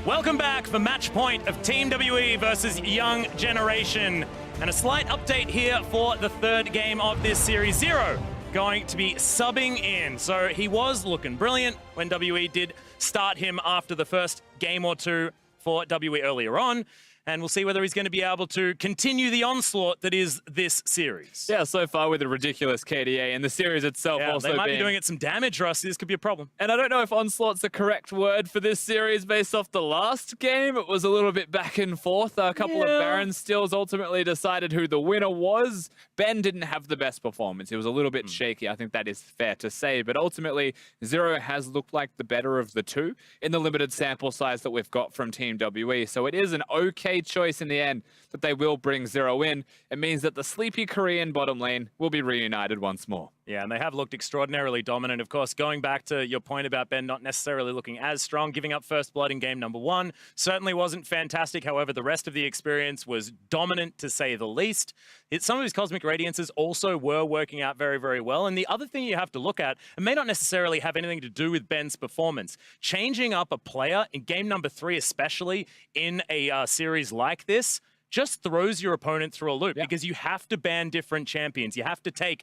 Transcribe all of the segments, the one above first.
Welcome back for match point of Team WE versus Young Generation. And a slight update here for the third game of this series. Zero going to be subbing in. So he was looking brilliant when WE did start him after the first game or two for WE earlier on. And we'll see whether he's going to be able to continue the onslaught that is this series. Yeah, so far with a ridiculous KDA, and the series itself also they might be doing it some damage, Rusty. This could be a problem. And I don't know if onslaught's the correct word for this series based off the last game. It was a little bit back and forth. A couple of Baron stills ultimately decided who the winner was. Ben didn't have the best performance. He was a little bit shaky. I think that is fair to say. But ultimately, Zero has looked like the better of the two in the limited sample size that we've got from Team WE. So it is an okay choice in the end that they will bring Zero in. It means that the sleepy Korean bottom lane will be reunited once more. Yeah, and they have looked extraordinarily dominant. Of course, going back to your point about Ben not necessarily looking as strong, giving up first blood in game number 1 certainly wasn't fantastic. However, the rest of the experience was dominant, to say the least. Some of his Cosmic Radiances also were working out very, very well. And the other thing you have to look at, it may not necessarily have anything to do with Ben's performance. Changing up a player in game number 3, especially in a series like this, just throws your opponent through a loop because you have to ban different champions. You have to take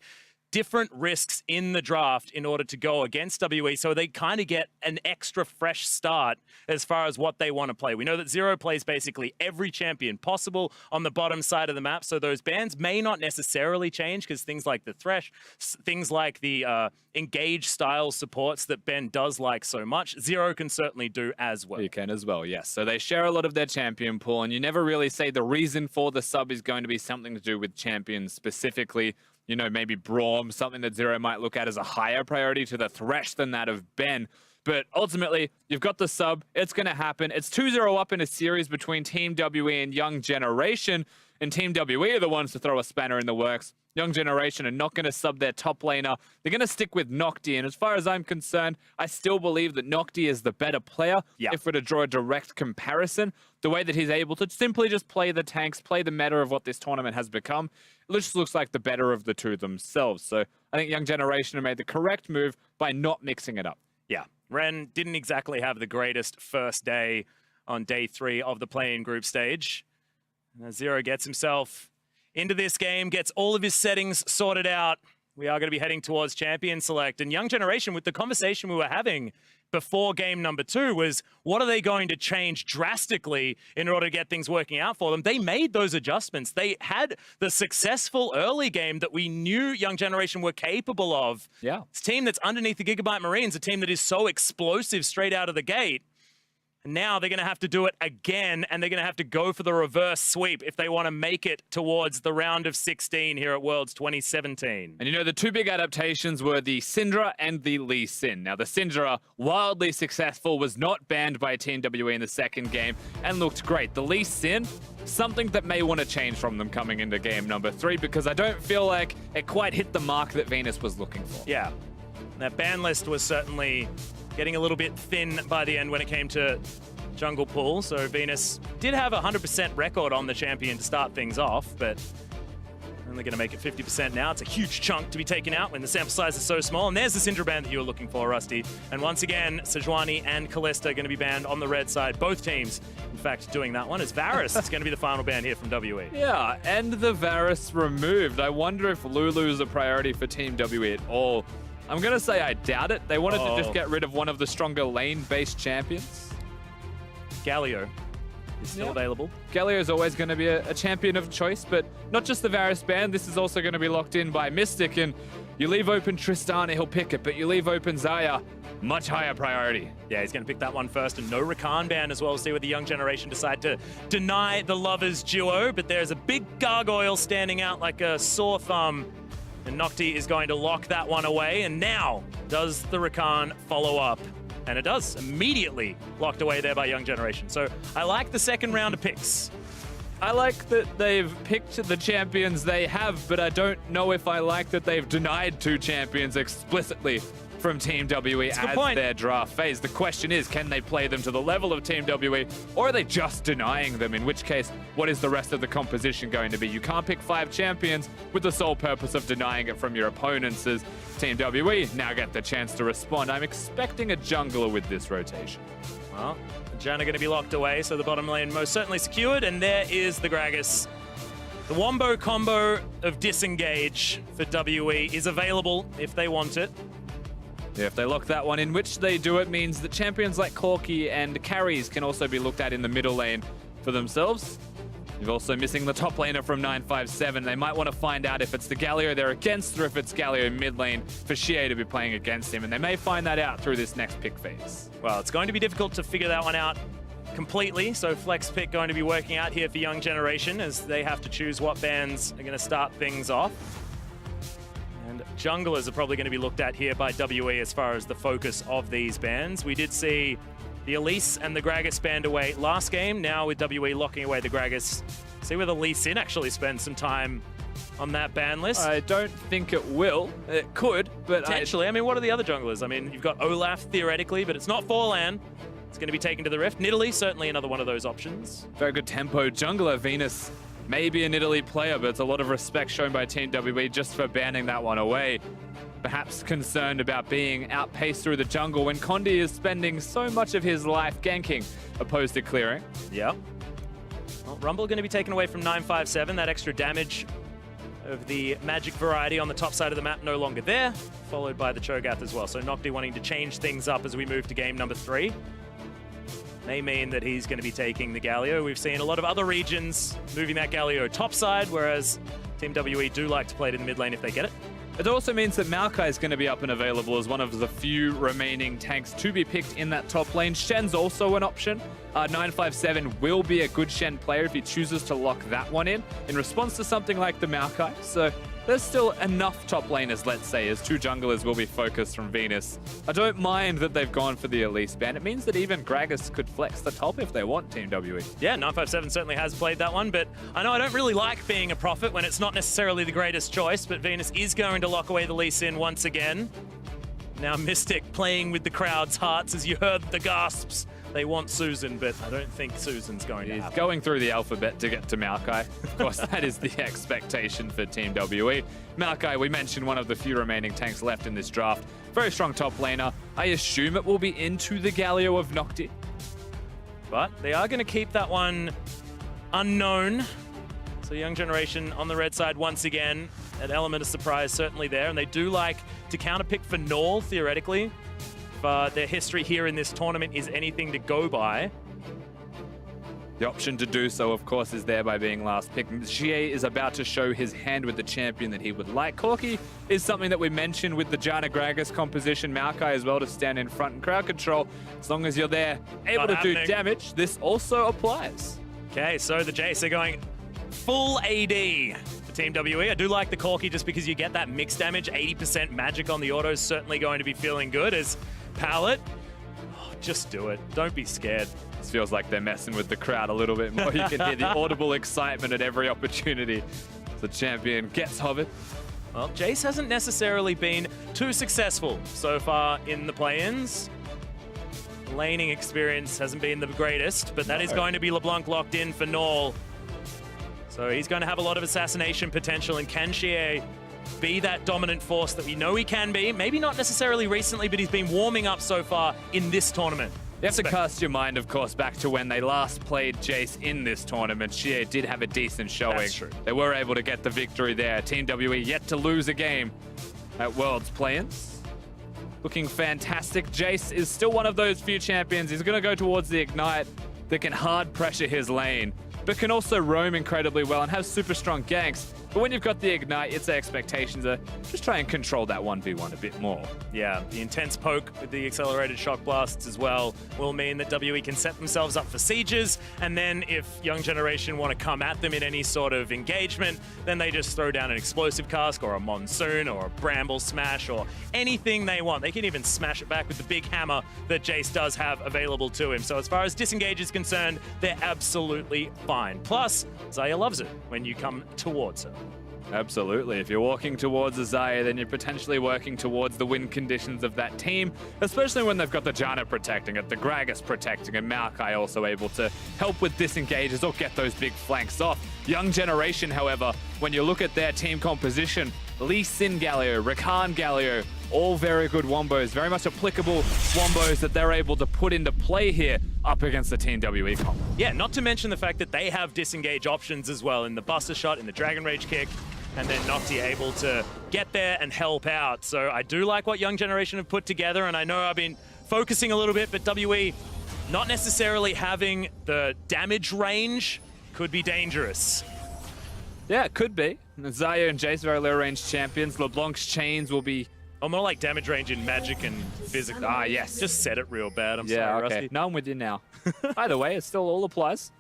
different risks in the draft in order to go against WE, so they kind of get an extra fresh start as far as what they want to play. We know that Zero plays basically every champion possible on the bottom side of the map, so those bans may not necessarily change because things like the Thresh, things like the engage style supports that Ben does like so much, Zero can certainly do as well. You can as well, yes. So they share a lot of their champion pool, and you never really say the reason for the sub is going to be something to do with champions specifically. You know, maybe Braum, something that Zero might look at as a higher priority to the Thresh than that of Ben. But ultimately, you've got the sub. It's going to happen. It's 2-0 up in a series between Team WE and Young Generation. And Team WE are the ones to throw a spanner in the works. Young Generation are not going to sub their top laner. They're going to stick with NhocTy. And as far as I'm concerned, I still believe that NhocTy is the better player. If we're to draw a direct comparison, the way that he's able to simply just play the tanks, play the meta of what this tournament has become, it just looks like the better of the two themselves. So I think Young Generation have made the correct move by not mixing it up. Yeah, Ren didn't exactly have the greatest first day on day 3 of the play-in group stage. Zero gets himself into this game, gets all of his settings sorted out. We are going to be heading towards Champion Select. And Young Generation, with the conversation we were having before game number 2, was what are they going to change drastically in order to get things working out for them? They made those adjustments. They had the successful early game that we knew Young Generation were capable of. Yeah. It's a team that's underneath the Gigabyte Marines, a team that is so explosive straight out of the gate. And now they're going to have to do it again, and they're going to have to go for the reverse sweep if they want to make it towards the round of 16 here at Worlds 2017. And you know, the two big adaptations were the Syndra and the Lee Sin. Now, the Syndra, wildly successful, was not banned by Team WE in the second game and looked great. The Lee Sin, something that may want to change from them coming into game number 3, because I don't feel like it quite hit the mark that Venus was looking for. Yeah, that ban list was certainly getting a little bit thin by the end when it came to jungle pool. So Venus did have a 100% record on the champion to start things off, but only going to make it 50% now. It's a huge chunk to be taken out when the sample size is so small. And there's the Syndra ban that you were looking for, Rusty. And once again, Sejuani and Kalista are going to be banned on the red side. Both teams, in fact, doing that one. As Varus is going to be the final ban here from WE. Yeah, and the Varus removed. I wonder if Lulu is a priority for Team WE at all. I'm going to say I doubt it. They wanted to just get rid of one of the stronger lane-based champions. Galio is still available. Galio is always going to be a champion of choice, but not just the Varus ban. This is also going to be locked in by Mystic, and you leave open Tristana, he'll pick it, but you leave open Xayah, much higher priority. Yeah, he's going to pick that one first, and no Rakan ban as well. We'll see what the Young Generation decide to deny the Lovers duo, but there's a big gargoyle standing out like a sore thumb. And NhocTy is going to lock that one away. And now, does the Rakan follow up? And it does. Immediately locked away there by Young Generation. So I like the second round of picks. I like that they've picked the champions they have, but I don't know if I like that they've denied 2 champions explicitly from Team WE as their draft phase. The question is, can they play them to the level of Team WE, or are they just denying them? In which case, what is the rest of the composition going to be? You can't pick 5 champions with the sole purpose of denying it from your opponents, as Team WE now get the chance to respond. I'm expecting a jungler with this rotation. Well, Janna going to be locked away, so the bottom lane most certainly secured, and there is the Gragas. The wombo combo of disengage for WE is available if they want it. Yeah, if they lock that one in, which they do, it means that champions like Corki and carries can also be looked at in the middle lane for themselves. You're also missing the top laner from 957. They might want to find out if it's the Galio they're against or if it's Galio mid lane for xiye to be playing against him, and they may find that out through this next pick phase. Well, it's going to be difficult to figure that one out completely, so flex pick going to be working out here for Young Generation as they have to choose what bans are going to start things off. And junglers are probably going to be looked at here by WE as far as the focus of these bans. We did see the Elise and the Gragas banned away last game. Now with WE locking away the Gragas, see whether Lee Sin actually spends some time on that ban list. I don't think it will. It could, but potentially. I mean, what are the other junglers? I mean, you've got Olaf theoretically, but it's not Forlan. It's going to be taken to the Rift. Nidalee, certainly another one of those options. Very good tempo jungler. Venus may be a Nidalee player, but it's a lot of respect shown by Team WE just for banning that one away. Perhaps concerned about being outpaced through the jungle when Condi is spending so much of his life ganking opposed to clearing. Yep. Well, Rumble going to be taken away from 957. That extra damage of the magic variety on the top side of the map no longer there, followed by the Cho'Gath as well. So NhocTy wanting to change things up as we move to game number 3. May mean that he's going to be taking the Galio. We've seen a lot of other regions moving that Galio topside, whereas Team WE do like to play it in the mid lane if they get it. It also means that Maokai is going to be up and available as one of the few remaining tanks to be picked in that top lane. Shen's also an option. 957 will be a good Shen player if he chooses to lock that one in response to something like the Maokai. So there's still enough top laners, let's say, as 2 junglers will be focused from Venus. I don't mind that they've gone for the Elise ban. It means that even Gragas could flex the top if they want, Team WE. Yeah, 957 certainly has played that one, but I know I don't really like being a prophet when it's not necessarily the greatest choice, but Venus is going to lock away the Lee Sin once again. Now Mystic playing with the crowd's hearts as you heard the gasps. They want Susan, but I don't think Susan's going to happen. He's going through the alphabet to get to Maokai. Of course, that is the expectation for Team WE. Maokai, we mentioned, one of the few remaining tanks left in this draft. Very strong top laner. I assume it will be into the Galio of NhocTy. But they are going to keep that one unknown. So Young Generation on the red side once again. An element of surprise certainly there. And they do like to counterpick for Naul, theoretically. Their history here in this tournament is anything to go by. The option to do so, of course, is there by being last pick. xiye is about to show his hand with the champion that he would like. Corki is something that we mentioned with the Janna Gragas composition. Maokai as well to stand in front and crowd control. As long as you're there, able to do damage, this also applies. Okay, so the Jace are going full AD for Team WE. I do like the Corki just because you get that mixed damage. 80% magic on the auto is certainly going to be feeling good as Palette. Oh, just do it. Don't be scared. This feels like they're messing with the crowd a little bit more. You can hear the audible excitement at every opportunity. The champion gets hovered. Well, Jace hasn't necessarily been too successful so far in the play-ins. Laning experience hasn't been the greatest, but that is going to be LeBlanc locked in for Naul. So he's going to have a lot of assassination potential, and can xiye be that dominant force that we know he can be? Maybe not necessarily recently, but he's been warming up so far in this tournament. You have to cast your mind, of course, back to when they last played Jace in this tournament. xiye did have a decent showing. That's true. They were able to get the victory there. Team WE yet to lose a game at Worlds play-ins. Looking fantastic. Jace is still one of those few champions. He's going to go towards the Ignite that can hard pressure his lane, but can also roam incredibly well and have super strong ganks. But when you've got the Ignite, its expectations are just try and control that 1v1 a bit more. Yeah, the intense poke with the accelerated shock blasts as well will mean that WE can set themselves up for sieges, and then if Young Generation want to come at them in any sort of engagement, then they just throw down an explosive cask or a monsoon or a bramble smash or anything they want. They can even smash it back with the big hammer that Jace does have available to him. So as far as disengage is concerned, they're absolutely fine. Plus, Xayah loves it when you come towards her. Absolutely. If you're walking towards a Xayah, then you're potentially working towards the win conditions of that team, especially when they've got the Janna protecting it, the Gragas protecting it, Maokai also able to help with disengages or get those big flanks off. Young Generation, however, when you look at their team composition, Lee Sin Galio, Rakan Galio, all very good wombos, very much applicable wombos that they're able to put into play here up against the Team WE comp. Yeah, not to mention the fact that they have disengage options as well in the Buster Shot, in the Dragon Rage kick, and then NhocTy able to get there and help out. So I do like what Young Generation have put together, and I know I've been focusing a little bit, but WE not necessarily having the damage range could be dangerous. Yeah, it could be. Xayah and Jace, very low range champions. LeBlanc's chains will be... Or more like damage range in Magic and Physical. Ah, yes. Just said it real bad, I'm sorry, okay. Rusty. No, I'm with you now. Either way, it still all applies.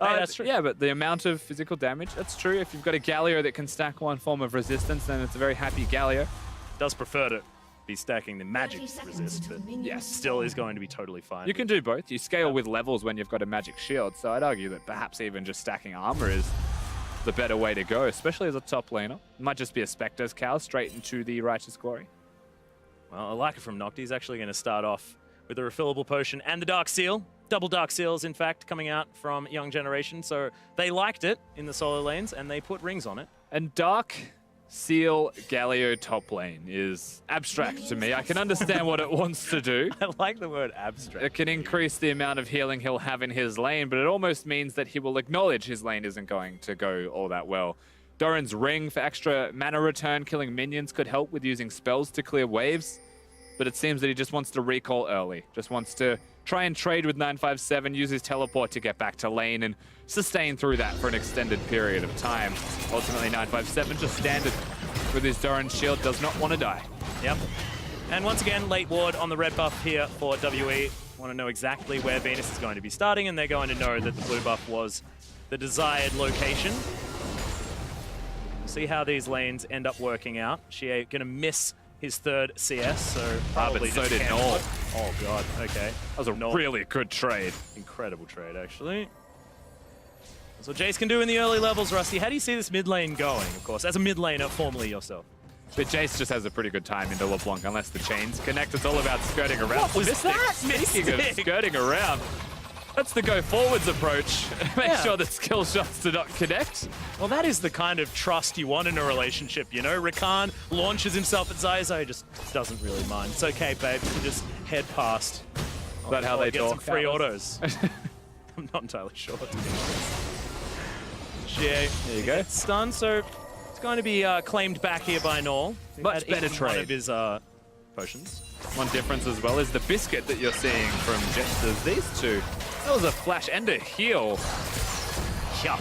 That's true. Yeah, but the amount of physical damage, that's true. If you've got a Galio that can stack one form of resistance, then it's a very happy Galio. Does prefer to be stacking the magic resist, but yes, still is going to be totally fine. You can do both. You scale with levels when you've got a magic shield, so I'd argue that perhaps even just stacking armor is the better way to go, especially as a top laner. It might just be a Spectre's Cow straight into the Righteous Glory. Well, I like it from NhocTy. He's actually going to start off with a refillable potion and the Dark Seal. Double Dark Seals, in fact, coming out from Young Generation. So they liked it in the solo lanes, and they put rings on it. And Dark Seal Galio top lane is abstract to me. I can understand what it wants to do. I like the word abstract. It can increase the amount of healing he'll have in his lane, but it almost means that he will acknowledge his lane isn't going to go all that well. Doran's Ring for extra mana return, killing minions could help with using spells to clear waves, but it seems that he just wants to recall early. Just wants to try and trade with 957, use his teleport to get back to lane and sustain through that for an extended period of time. Ultimately, 957 just standard with his Doran's shield, does not want to die. Yep. And once again, late ward on the red buff here for WE. Want to know exactly where Venus is going to be starting, and they're going to know that the blue buff was the desired location. See how these lanes end up working out. xiye going to miss his third CS, so probably but so just did cancel Naul. it. Oh god, okay. That was a really good trade. Incredible trade, actually. That's what Jace can do in the early levels, Rusty. How do you see this mid lane going, of course, as a mid laner, formerly yourself? But Jace just has a pretty good time into LeBlanc, unless the chains connect. It's all about skirting around. What was that? Speaking of skirting around, that's the go forwards approach. Make sure that skill shots do not connect. Well, that is the kind of trust you want in a relationship, you know? Rakan launches himself at Xayah, just doesn't really mind. It's okay, babe. You can just head past. Is that how they get talk? some free autos. I'm not entirely sure, to be honest. xiye, there you go. Stunned, so it's going to be claimed back here by Naul. Much better trade. One of his potions. One difference as well is the biscuit that you're seeing from Jets. These two. That was a flash and a heal. Yeah.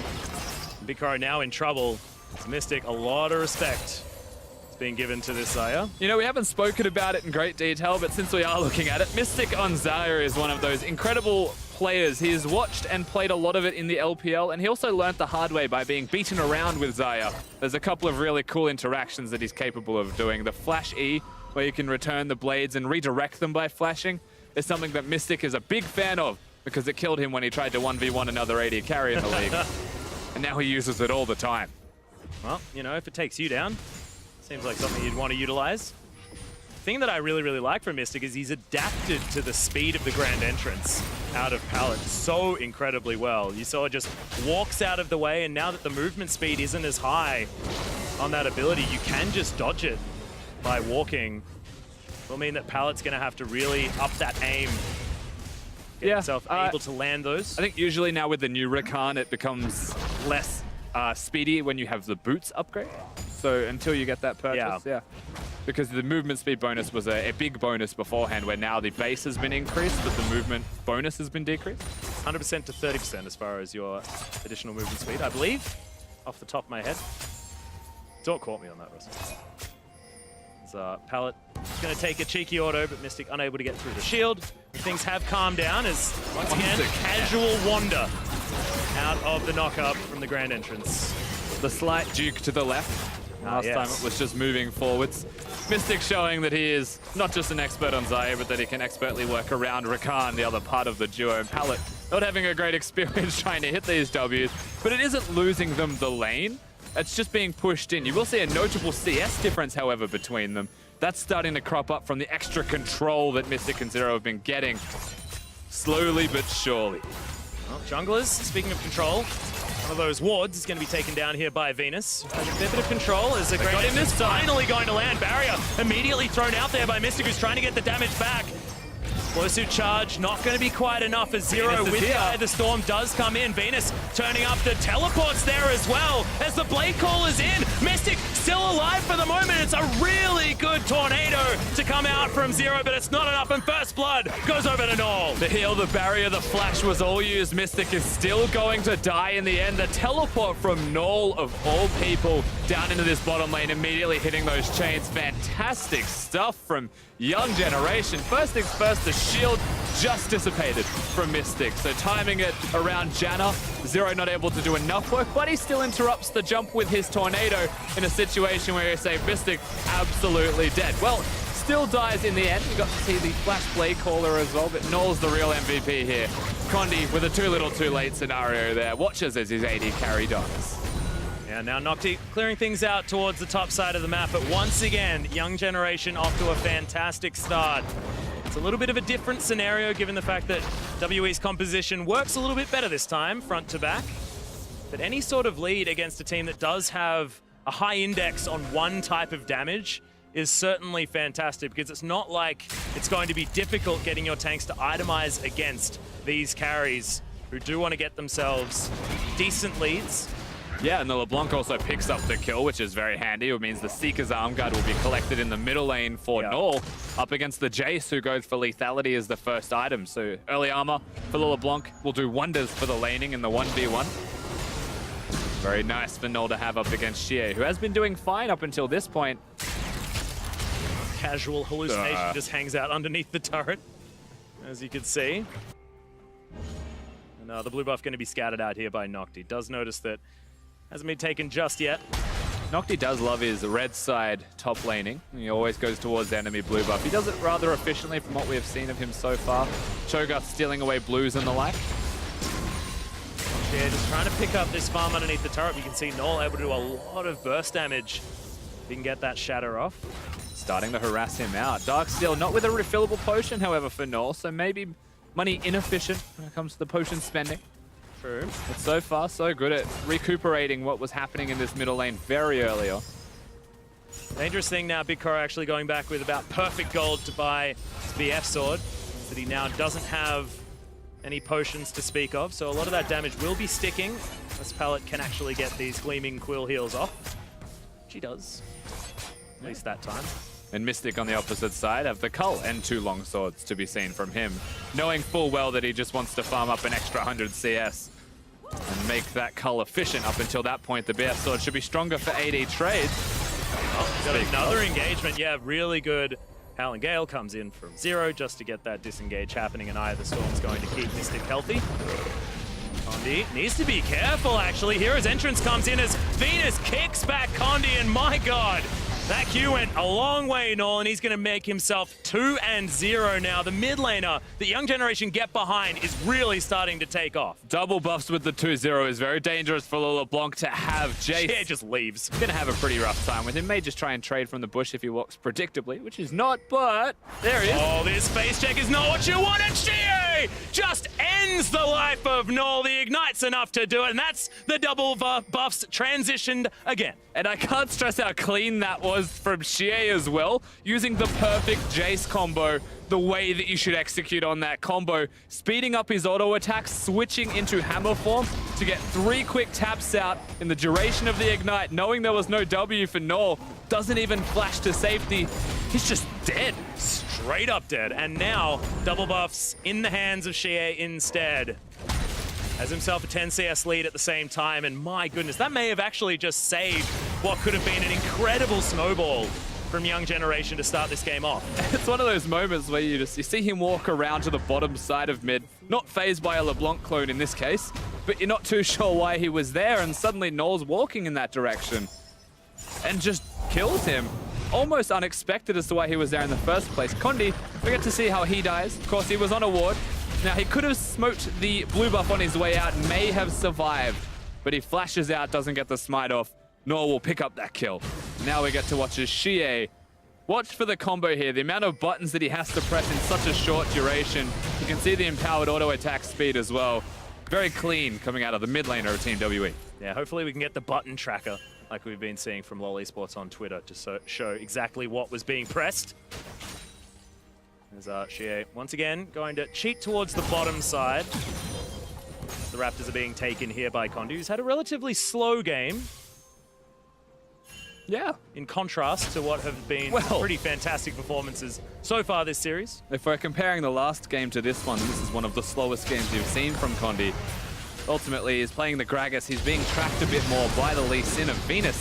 BigKoro now in trouble. It's Mystic, a lot of respect is being given to this Xayah. You know, we haven't spoken about it in great detail, but since we are looking at it, Mystic on Xayah is one of those incredible players. He's watched and played a lot of it in the LPL, and he also learnt the hard way by being beaten around with Xayah. There's a couple of really cool interactions that he's capable of doing. The Flash E, where you can return the blades and redirect them by flashing, is something that Mystic is a big fan of, because it killed him when he tried to 1v1 another AD carry in the league. And now he uses it all the time. Well, you know, if it takes you down, seems like something you'd want to utilize. The thing that I really, really like from Mystic is he's adapted to the speed of the grand entrance out of Palette so incredibly well. You saw it just walks out of the way, and now that the movement speed isn't as high on that ability, you can just dodge it by walking. Will mean that Palette's going to have to really up that aim. Get himself able to land those. I think usually now with the new Rakan, it becomes less speedy when you have the boots upgrade. So until you get that purchase, because the movement speed bonus was a big bonus beforehand, where now the base has been increased, but the movement bonus has been decreased. 100% to 30% as far as your additional movement speed, I believe, off the top of my head. Don't quote me on that, Russell. Palette is going to take a cheeky auto, but Mystic unable to get through the shield. Things have calmed down as, once again, casual wander out of the knock-up from the grand entrance. The slight juke to the left. Last time it was just moving forwards. Mystic showing that he is not just an expert on Xayah, but that he can expertly work around Rakan, the other part of the duo. And Palette not having a great experience trying to hit these Ws, but it isn't losing them the lane. It's just being pushed in. You will see a notable CS difference, however, between them. That's starting to crop up from the extra control that Mystic and Zero have been getting. Slowly but surely. Well, junglers, speaking of control, One of those wards is going to be taken down here by Venus. Has a bit of control as the Gragas is finally going to land. Barrier immediately thrown out there by Mystic, who's trying to get the damage back. Explosive charge, not going to be quite enough as Zero with the Eye of the Storm does come in. Venus turning up the teleports there as well as the Blade Call is in. Mystic still alive for the moment. It's a really good tornado to come out from Zero, but it's not enough, and First Blood goes over to Naul. The heal, the barrier, the flash was all used. Mystic is still going to die in the end. The teleport from Naul, of all people, down into this bottom lane, immediately hitting those chains. Fantastic stuff from Young Generation. First things first, the shield just dissipated from Mystic. So timing it around Janna, Zero not able to do enough work, but he still interrupts the jump with his tornado in a situation where you say Mystic absolutely dead. Well, still dies in the end. You got to see the flash blade caller as well, but Naul's the real MVP here. Condi with a too little too late scenario there. Watches as his AD carry dies. Yeah, now NhocTy clearing things out towards the top side of the map, but once again, Young Generation off to a fantastic start. It's a little bit of a different scenario given the fact that WE's composition works a little bit better this time, front to back. But any sort of lead against a team that does have a high index on one type of damage is certainly fantastic, because it's not like it's going to be difficult getting your tanks to itemize against these carries who do want to get themselves decent leads. Yeah, and the LeBlanc also picks up the kill, which is very handy. It means the Seeker's Arm Guard will be collected in the middle lane for Naul, up against the Jace, who goes for lethality as the first item. So early armor for the LeBlanc will do wonders for the laning in the 1v1. Very nice for Naul to have up against xiye, who has been doing fine up until this point. Casual hallucination just hangs out underneath the turret, as you can see. And the blue buff going to be scattered out here by NhocTy. Does notice that hasn't been taken just yet. NhocTy does love his red side top laning. He always goes towards the enemy blue buff. He does it rather efficiently from what we have seen of him so far. Cho'Gath stealing away blues and the like. Yeah, just trying to pick up this farm underneath the turret. You can see Naul able to do a lot of burst damage. He can get that shatter off. Starting to harass him out. Darksteel not with a refillable potion, however, for Naul, so maybe money inefficient when it comes to the potion spending. True. But so far, so good at recuperating what was happening in this middle lane very early on. Dangerous thing now, BigKoro actually going back with about perfect gold to buy his BF sword, that he now doesn't have any potions to speak of, so a lot of that damage will be sticking. This pallet can actually get these gleaming quill heals off. She does, at least that time. And Mystic on the opposite side have the Cull and 2 long swords to be seen from him, knowing full well that he just wants to farm up an extra 100 CS and make that Cull efficient. Up until that point, the BF sword should be stronger for AD trades. Oh, got another engagement. Yeah, really good. Howling Gale comes in from Zero just to get that disengage happening, and Eye of the Storm's going to keep Mystic healthy. Condi needs to be careful, actually. Here his entrance comes in as Venus kicks back Condi, and my god, that Q went a long way, Naul, and he's going to make himself 2-0 now. The mid laner that Young Generation get behind is really starting to take off. Double buffs with the 2-0 is very dangerous for LeBlanc to have. Jace yeah, just leaves. Going to have a pretty rough time with him. May just try and trade from the bush if he walks predictably, which is not, but there he is. Oh, this face check is not what you want, and xiye just ends the life of Naul. The Ignite's enough to do it, and that's the double buffs transitioned again. And I can't stress how clean that was from xiye as well, using the perfect Jace combo the way that you should execute on that combo, speeding up his auto attack, switching into hammer form to get 3 quick taps out in the duration of the Ignite, knowing there was no W for Naul. Doesn't even flash to safety. He's just dead. Straight up dead. And now double buffs in the hands of xiye instead. Has himself a 10 CS lead at the same time, and my goodness, that may have actually just saved what could have been an incredible snowball from Young Generation to start this game off. It's one of those moments where you see him walk around to the bottom side of mid, not phased by a LeBlanc clone in this case, but you're not too sure why he was there, and suddenly Naul's walking in that direction and just kills him. Almost unexpected as to why he was there in the first place. Condi, we get to see how he dies. Of course, he was on a ward. Now, he could have smoked the blue buff on his way out, may have survived, but he flashes out, doesn't get the smite off. Naul will pick up that kill. Now we get to watch as xiye. Watch for the combo here, the amount of buttons that he has to press in such a short duration. You can see the empowered auto attack speed as well. very clean coming out of the mid laner of Team WE. Yeah, hopefully we can get the button tracker like we've been seeing from LoL Esports on Twitter to show exactly what was being pressed. As xiye once again going to cheat towards the bottom side. The Raptors are being taken here by Condi, who's had a relatively slow game. Yeah. In contrast to what have been pretty fantastic performances so far this series. If we're comparing the last game to this one, this is one of the slowest games you've seen from Condi. Ultimately, he's playing the Gragas. He's being tracked a bit more by the Lee Sin of Venus,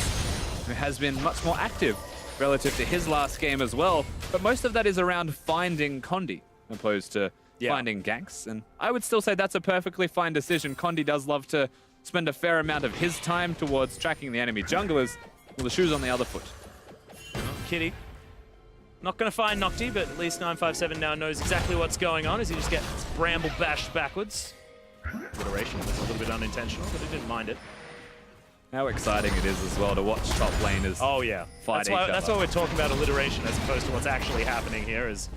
who has been much more active relative to his last game as well. But most of that is around finding Condi, opposed to finding ganks. And I would still say that's a perfectly fine decision. Condi does love to spend a fair amount of his time towards tracking the enemy junglers. Well, the shoe's on the other foot. Kitty. Not going to find NhocTy, but at least 957 now knows exactly what's going on as he just gets bramble bashed backwards. Iteration was a little bit unintentional, but he didn't mind it. How exciting it is as well to watch top laners fight each other. That's why we're talking about alliteration as opposed to what's actually happening here is,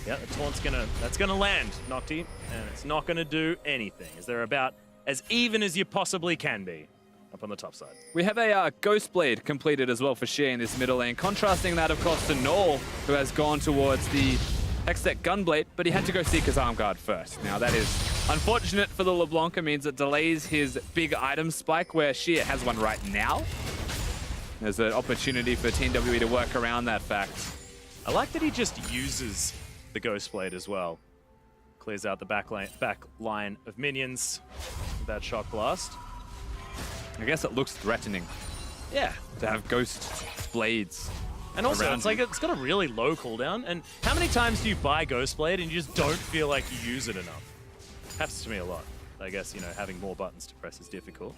the taunt's that's gonna land, NhocTy, and it's not gonna do anything, as they're about as even as you possibly can be up on the top side. We have a Ghost Blade completed as well for xiye in this middle lane, contrasting that, of course, to Naul, who has gone towards the Hextech Gunblade, but he had to go seek his arm guard first. Now, that is unfortunate for the LeBlanc. It means it delays his big item spike, where xiye has one right now. There's an opportunity for Team WE to work around that fact. I like that he just uses the Ghost Blade as well. Clears out the back line of minions with that Shock Blast. I guess it looks threatening. Yeah. To have Ghost Blades. And also, it's like it's got a really low cooldown. And how many times do you buy Ghost Blade and you just don't feel like you use it enough? Happens to me a lot. I guess, having more buttons to press is difficult.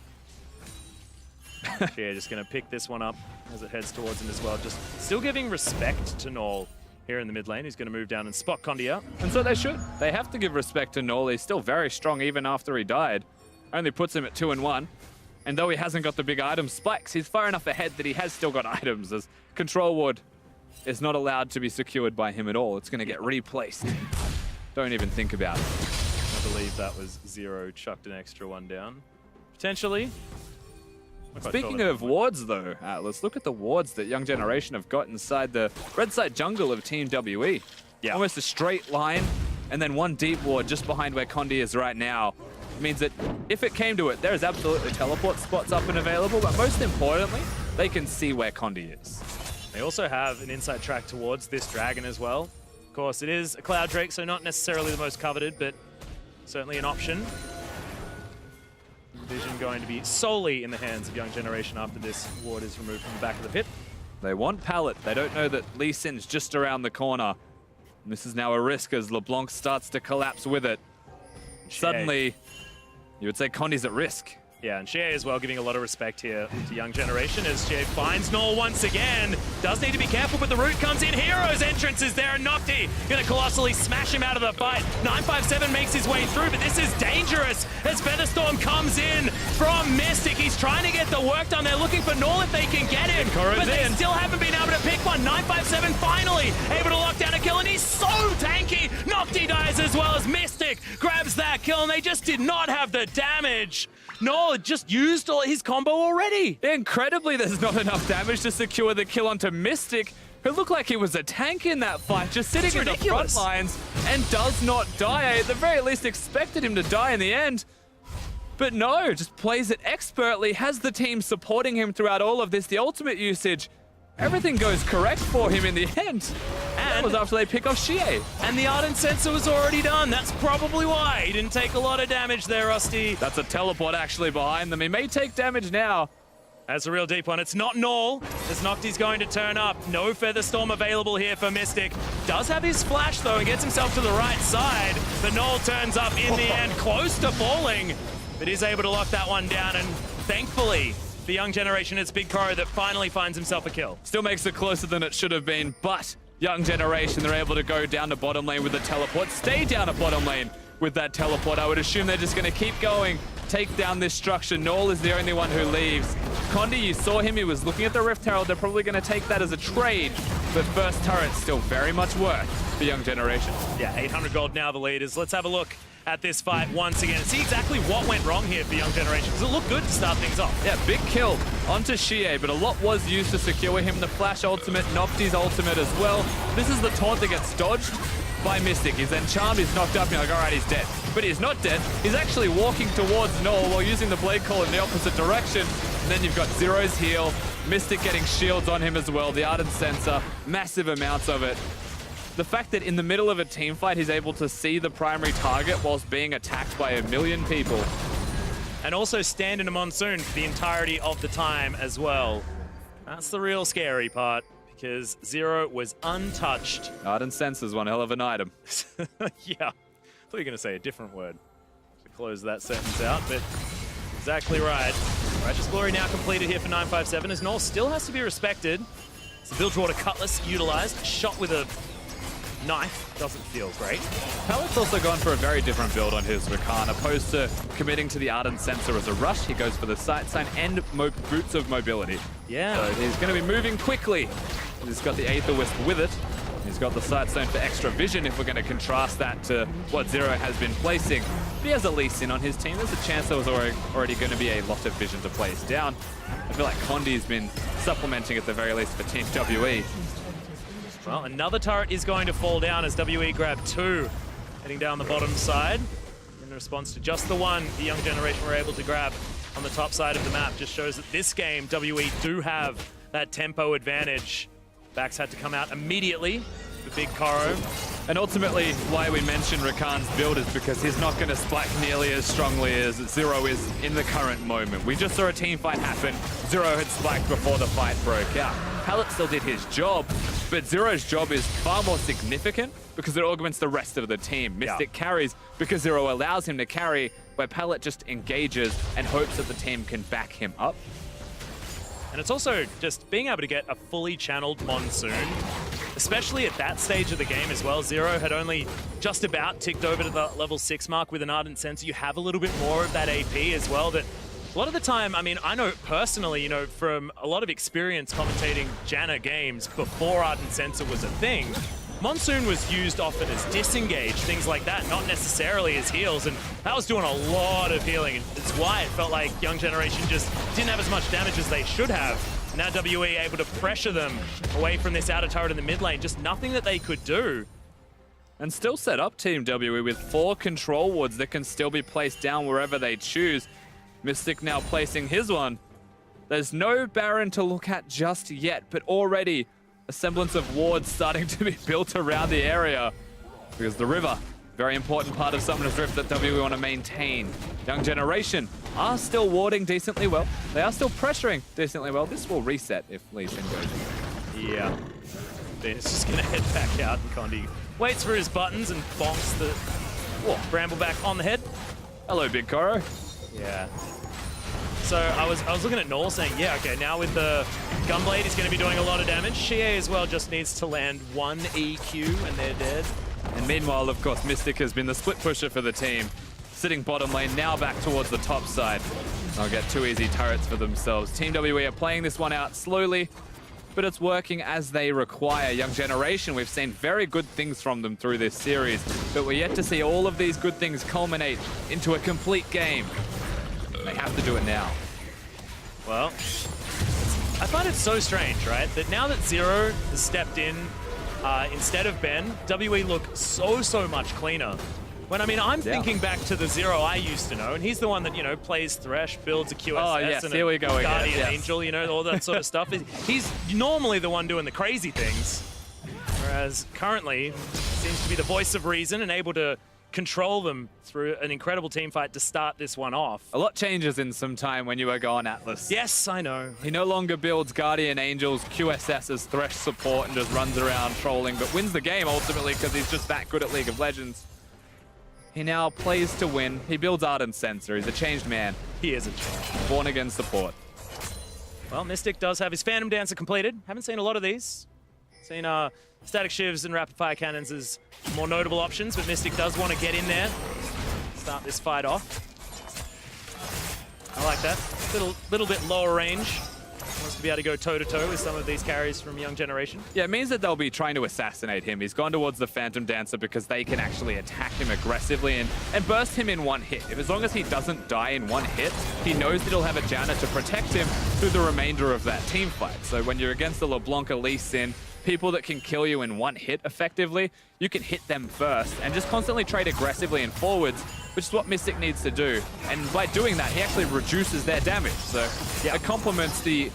xiye just going to pick this one up as it heads towards him as well. Just still giving respect to Naul here in the mid lane. He's going to move down and spot Condi out. And so they should. They have to give respect to Naul. He's still very strong even after he died. Only puts him at 2-1. And though he hasn't got the big item spikes, he's far enough ahead that he has still got items, as Control Ward is not allowed to be secured by him at all. It's going to get replaced. Don't even think about it. I believe that was Zero chucked an extra one down. Potentially. Speaking of wards, though, Atlas, look at the wards that Young Generation have got inside the red side jungle of Team WE. Yeah. Almost a straight line, and then one deep ward just behind where Condi is right now. Means that if it came to it, there is absolutely teleport spots up and available, but most importantly, they can see where Condi is. They also have an inside track towards this dragon as well. Of course, it is a Cloud Drake, so not necessarily the most coveted, but certainly an option. Vision going to be solely in the hands of Young Generation after this ward is removed from the back of the pit. They want pallet. They don't know that Lee Sin's just around the corner. And this is now a risk as LeBlanc starts to collapse with it. Suddenly, you would say Condi's at risk. Yeah, and xiye as well giving a lot of respect here to Young Generation as xiye finds Naul once again. Does need to be careful, but the root comes in. Hero's entrance is there, and NhocTy gonna colossally smash him out of the fight. 957 makes his way through, but this is dangerous as Featherstorm comes in from Mystic. He's trying to get the work done. They're looking for Naul if they can get him, but they still haven't been able to pick one. 957 finally able to lock down a kill, and he's so tanky. NhocTy dies as well as Mystic grabs that kill, and they just did not have the damage. Naul just used all his combo already. Incredibly, there's not enough damage to secure the kill onto Mystic, who looked like he was a tank in that fight, just sitting in the front lines and does not die. I at the very least expected him to die in the end. But no, just plays it expertly, has the team supporting him throughout all of this, the ultimate usage. Everything goes correct for him in the end. And that was after they pick off xiye. And the Ardent Sensor was already done. That's probably why he didn't take a lot of damage there, Rusty. That's a teleport actually behind them. He may take damage now. That's a real deep one. It's not Naul, as NhocTy's going to turn up. No Featherstorm available here for Mystic. Does have his flash, though, and gets himself to the right side. But Naul turns up in the end, close to falling. But he's able to lock that one down, and thankfully, the Young Generation, it's BigKoro that finally finds himself a kill. Still makes it closer than it should have been, but Young Generation, they're able to go down to bottom lane with the teleport, stay down at bottom lane with that teleport. I would assume they're just going to keep going, take down this structure. Naul is the only one who leaves. Condi, you saw him, he was looking at the Rift Herald. They're probably going to take that as a trade, but first turret's still very much worth for Young Generation. Yeah, 800 gold now, the leaders. Let's have a look at this fight once again. And see exactly what went wrong here for Young Generation, because it looked good to start things off. Yeah, big kill onto xiye, but a lot was used to secure him. The flash ultimate, NhocTy's ultimate as well. This is the taunt that gets dodged by Mystic. He's then charmed, he's knocked up, and you're like, all right, he's dead. But he's not dead. He's actually walking towards Naul while using the blade call in the opposite direction. And then you've got Zero's heal, Mystic getting shields on him as well, the Ardent Sensor, massive amounts of it. The fact that in the middle of a team fight, he's able to see the primary target whilst being attacked by a million people. And also stand in a monsoon for the entirety of the time as well. That's the real scary part, because Zero was untouched. Ardent Sensor's one hell of an item. Yeah, I thought you were going to say a different word to close that sentence out, but exactly right. Righteous Glory now completed here for 957, as Naul still has to be respected. It's a Bilgewater Cutlass utilized, shot with a knife. Doesn't feel great. Palette's also gone for a very different build on his Rakan. Opposed to committing to the Ardent Sensor as a rush, he goes for the Sight Sign and Boots of Mobility. Yeah. So he's going to be moving quickly. He's got the Aether Wisp with it. He's got the Sight Stone for extra vision if we're going to contrast that to what Zero has been placing. But he has a Lee Sin on his team. There's a chance there was already going to be a lot of vision to place down. I feel like Condi's been supplementing at the very least for Team WE. Well, another turret is going to fall down as WE grab 2, heading down the bottom side. In response to just the one the Young Generation were able to grab on the top side of the map, just shows that this game, WE do have that tempo advantage. Backs had to come out immediately for BigKoro. And ultimately, why we mentioned Rakan's build is because he's not going to spike nearly as strongly as Zero is in the current moment. We just saw a team fight happen. Zero had spiked before the fight broke out. Palette still did his job, but Zero's job is far more significant because it augments the rest of the team. Mystic carries because Zero allows him to carry, where Palette just engages and hopes that the team can back him up. And it's also just being able to get a fully channeled Monsoon, especially at that stage of the game as well. Zero had only just about ticked over to the level 6 mark with an Ardent Sensor. You have a little bit more of that AP as well. That a lot of the time, I mean, I know personally, you know, from a lot of experience commentating Janna games before Ardent Sensor was a thing, Monsoon was used often as disengage, things like that, not necessarily as heals, and that was doing a lot of healing, and it's why it felt like Young Generation just didn't have as much damage as they should have. Now WE able to pressure them away from this outer turret in the mid lane, just nothing that they could do. And still set up Team WE with 4 control wards that can still be placed down wherever they choose. Mystic now placing his one. There's no Baron to look at just yet, but already a semblance of wards starting to be built around the area. Because the river, very important part of Summoner's Rift that WE want to maintain. Young Generation are still warding decently well. They are still pressuring decently well. This will reset if Lee Sin goes in. Yeah. It's just going to head back out, and Condi waits for his buttons and bonks the Brambleback on the head. Hello, BigKoro. Yeah. So I was looking at Naul saying, yeah, okay, now with the Gunblade, he's going to be doing a lot of damage. xiye as well just needs to land 1 EQ and they're dead. And meanwhile, of course, Mystic has been the split pusher for the team. Sitting bottom lane, now back towards the top side. They'll get 2 easy turrets for themselves. Team WE are playing this one out slowly, but it's working as they require. Young Generation, we've seen very good things from them through this series, but we're yet to see all of these good things culminate into a complete game. They have to do it now. Well, I find it so strange, right? That now that Zero has stepped in instead of Ben, WE look so much cleaner. When, I mean, I'm thinking back to the Zero I used to know, and he's the one that, you know, plays Thresh, builds a QSS and here we go Guardian again. Angel, you know, all that sort of stuff. He's normally the one doing the crazy things, whereas currently seems to be the voice of reason and able to control them through an incredible team fight to start this one off. A lot changes in some time when you are gone, Atlas. Yes, I know. He no longer builds Guardian Angels, QSS as Thresh support and just runs around trolling, but wins the game ultimately because he's just that good at League of Legends. He now plays to win. He builds Ardent Sensor. He's a changed man. He is a changed. Born again support. Well, Mystic does have his Phantom Dancer completed. Haven't seen a lot of these. Seen Static Shivs and Rapid Fire Cannons as more notable options, but Mystic does want to get in there, start this fight off. I like that. Little bit lower range. to be able to go toe-to-toe with some of these carries from Young Generation. Yeah, it means that they'll be trying to assassinate him. He's gone towards the Phantom Dancer because they can actually attack him aggressively and burst him in one hit. As long as he doesn't die in one hit, he knows that he'll have a Janna to protect him through the remainder of that team fight. So when you're against the LeBlanc Elise Sin, people that can kill you in one hit effectively, you can hit them first and just constantly trade aggressively and forwards, which is what Mystic needs to do. And by doing that, he actually reduces their damage. So it complements the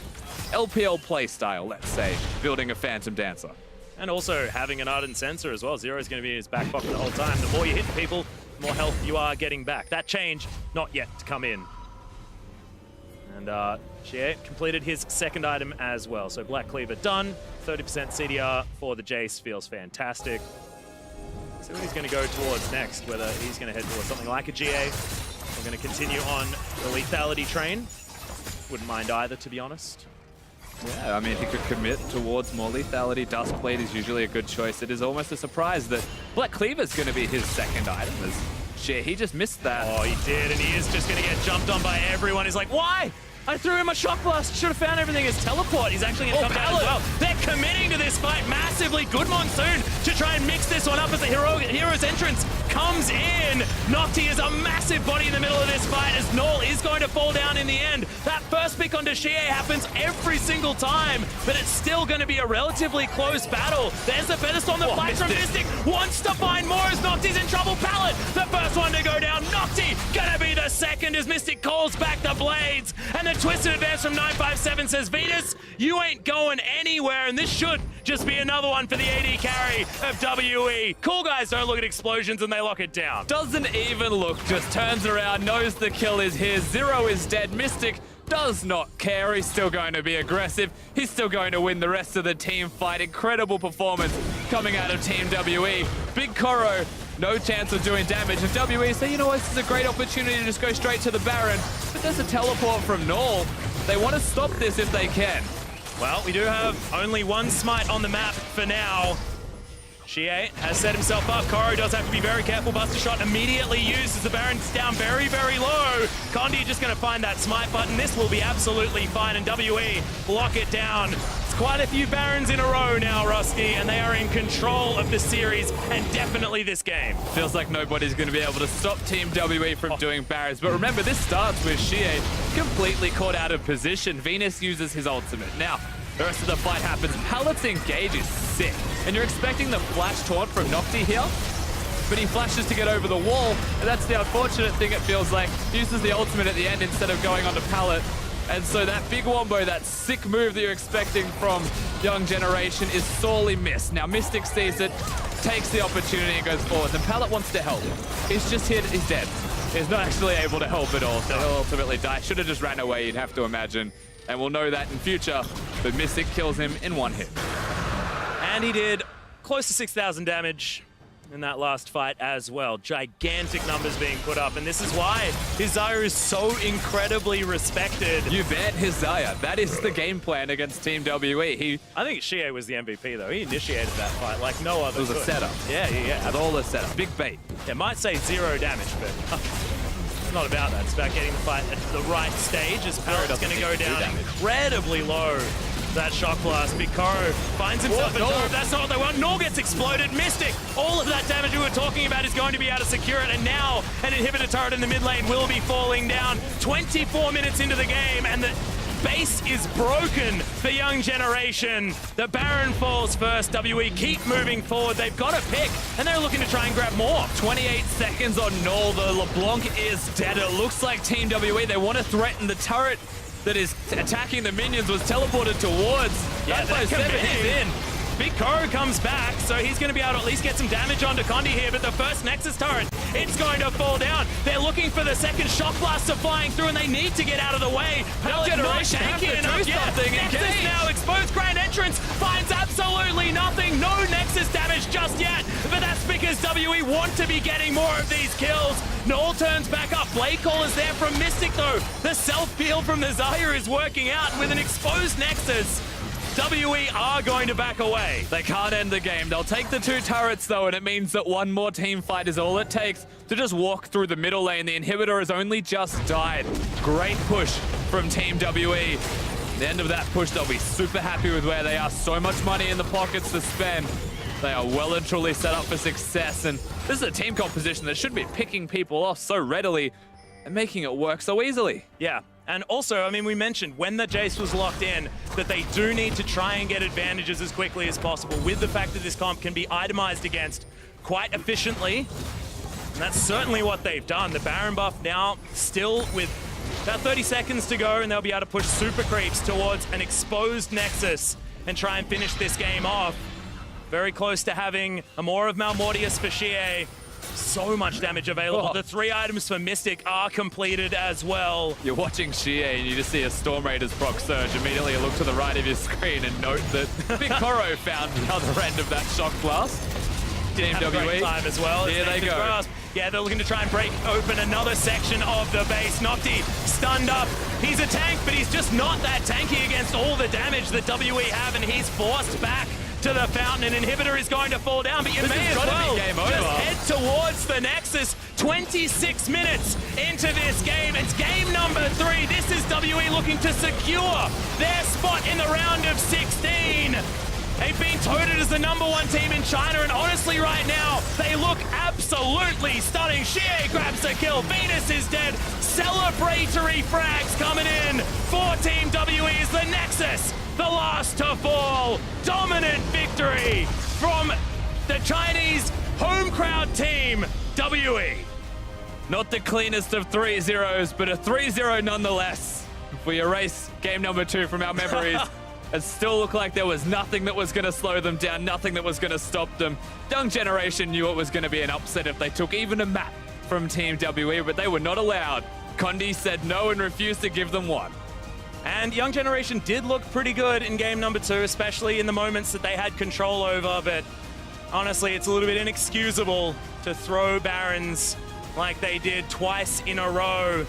LPL playstyle, let's say, building a Phantom Dancer. And also having an Ardent Sensor as well. Zero is going to be in his back pocket the whole time. The more you hit people, the more health you are getting back. That change, not yet to come in. And xiye completed his second item as well. So Black Cleaver done. 30% CDR for the Jace feels fantastic. See what he's going to go towards next, whether he's going to head towards something like a GA. We're going to continue on the lethality train. Wouldn't mind either, to be honest. Yeah, I mean, he could commit towards more lethality. Duskblade is usually a good choice. It is almost a surprise that Black Cleaver is going to be his second item. As xiye, he just missed that. Oh, he did, and he is just going to get jumped on by everyone. He's like, why? I threw him a shock blast. Should have found everything as teleport. He's actually going to come down as well. They're committing to this fight massively. Good Monsoon to try and mix this one up as the hero's entrance comes in. NhocTy is a massive body in the middle of this fight as Naul is going to fall down in the end. That first pick onto xiye happens every single time, but it's still going to be a relatively close battle. There's the pedestal on the fight from Mystic. Wants to find more as NhocTy's in trouble. Pallet, the first one to go down. NhocTy gonna be the second as Mystic calls back the blades. And the twisted advance from 957 says, Vetus, you ain't going anywhere, and this should just be another one for the AD carry of WE. Cool guys don't look at explosions and they lock it down. Doesn't even look, just turns around, knows the kill is his. Zero is dead. Mystic does not care. He's still going to be aggressive. He's still going to win the rest of the team fight. Incredible performance coming out of Team WE. BigKoro, no chance of doing damage. And WE say, you know what, this is a great opportunity to just go straight to the Baron. But there's a teleport from Naul. They want to stop this if they can. Well, we do have only one smite on the map for now. xiye has set himself up. Koro does have to be very careful. Buster Shot immediately used as the Baron's down very, very low. Condi just going to find that smite button. This will be absolutely fine, and WE lock it down. It's quite a few Barons in a row now, Rusty, and they are in control of the series and definitely this game. Feels like nobody's going to be able to stop Team WE from doing Barons. But remember, this starts with xiye completely caught out of position. Venus uses his ultimate. Now, the rest of the fight happens. Pallet's engage is sick. And you're expecting the flash taunt from NhocTy here, but he flashes to get over the wall, and that's the unfortunate thing, it feels like. He uses the ultimate at the end instead of going onto Pallet. And so that big wombo, that sick move that you're expecting from Young Generation is sorely missed. Now Mystic sees it, takes the opportunity and goes forward. And Pallet wants to help. He's just hit, he's dead. He's not actually able to help at all, so he'll ultimately die. Should have just ran away, you'd have to imagine. And we'll know that in future, but Mystic kills him in one hit. And he did close to 6,000 damage in that last fight as well. Gigantic numbers being put up, and this is why his Xayah is so incredibly respected. You bet his Xayah. That is the game plan against Team WE. I think xiye was the MVP though. He initiated that fight like no other. It was a setup. Yeah. With all the setup. Big bait. It might say 0 damage, but it's not about that. It's about getting the fight at the right stage as Pallet's going to go down incredibly low. That shock blast. BigKoro finds himself in time. That's not what they want. Naul gets exploded. Mystic, all of that damage we were talking about is going to be able to secure it. And now an inhibitor turret in the mid lane will be falling down. 24 minutes into the game, and the base is broken for Young Generation. The Baron falls first. WE keep moving forward. They've got a pick, and they're looking to try and grab more. 28 seconds on Naul. The LeBlanc is dead. It looks like Team WE, they want to threaten the turret that is attacking the minions was teleported towards. Yeah, that is in. BigKoro comes back, so he's going to be able to at least get some damage onto Condi here, but the first Nexus turret, it's going to fall down. They're looking for the second shock blaster flying through, and they need to get out of the way. Young Generation have to do something. Nexus now exposed. Grand Entrance finds absolutely nothing. No Nexus damage just yet, but that's because WE want to be getting more of these kills. Naul turns back up. Blade Call is there from Mystic, though. The self-peel from the Xayah is working out with an exposed Nexus. WE are going to back away. They can't end the game. They'll take the 2 turrets, though, and it means that one more team fight is all it takes to just walk through the middle lane. The inhibitor has only just died. Great push from Team WE. At the end of that push, they'll be super happy with where they are. So much money in the pockets to spend. They are well and truly set up for success. And this is a team composition that should be picking people off so readily and making it work so easily. Yeah. And also, I mean, we mentioned when the Jace was locked in that they do need to try and get advantages as quickly as possible with the fact that this comp can be itemized against quite efficiently. And that's certainly what they've done. The Baron buff now still with about 30 seconds to go, and they'll be able to push super creeps towards an exposed Nexus and try and finish this game off. Very close to having a more of Malmortius for xiye. So much damage available. Oh. The 3 items for Mystic are completed as well. You're watching xiye and you just see a Storm Raiders proc surge. Immediately you look to the right of your screen and note that BigKoro found the other end of that shock blast. Team Have a great WE. time as well. Here they go. Grasp. Yeah, they're looking to try and break open another section of the base. NhocTy stunned up. He's a tank, but he's just not that tanky against all the damage that WE have, and he's forced back to the fountain. An inhibitor is going to fall down, but you may as well game over. just head towards the Nexus. 26 minutes into this game. It's game number 3. This is WE looking to secure their spot in the round of 16. They've been touted as the #1 team in China, and honestly right now, they look absolutely stunning. xiye grabs the kill, Venus is dead, celebratory frags coming in for Team WE as the Nexus, the last to fall. Dominant victory from the Chinese home crowd team, WE. Not the cleanest of 3-0s, but a 3-0 nonetheless. If we erase game number 2 from our memories, it still looked like there was nothing that was going to slow them down, nothing that was going to stop them. Young Generation knew it was going to be an upset if they took even a map from Team WE, but they were not allowed. Condi said no and refused to give them one. And Young Generation did look pretty good in game number 2, especially in the moments that they had control over, but honestly, it's a little bit inexcusable to throw Barons like they did twice in a row.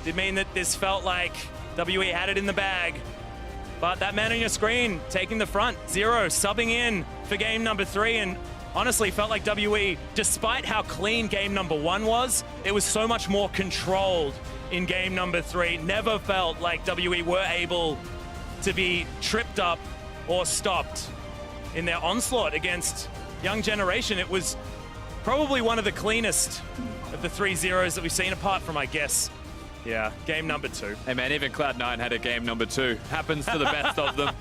Did mean that this felt like WE had it in the bag. But that man on your screen taking the front, Zero subbing in for game number 3, and honestly felt like WE, despite how clean game number 1 was, it was so much more controlled in game number 3. Never felt like WE were able to be tripped up or stopped in their onslaught against Young Generation. It was probably one of the cleanest of the 3-0s that we've seen, apart from, I guess, yeah, game number 2. Hey man, even Cloud9 had a game number 2. Happens to the best of them.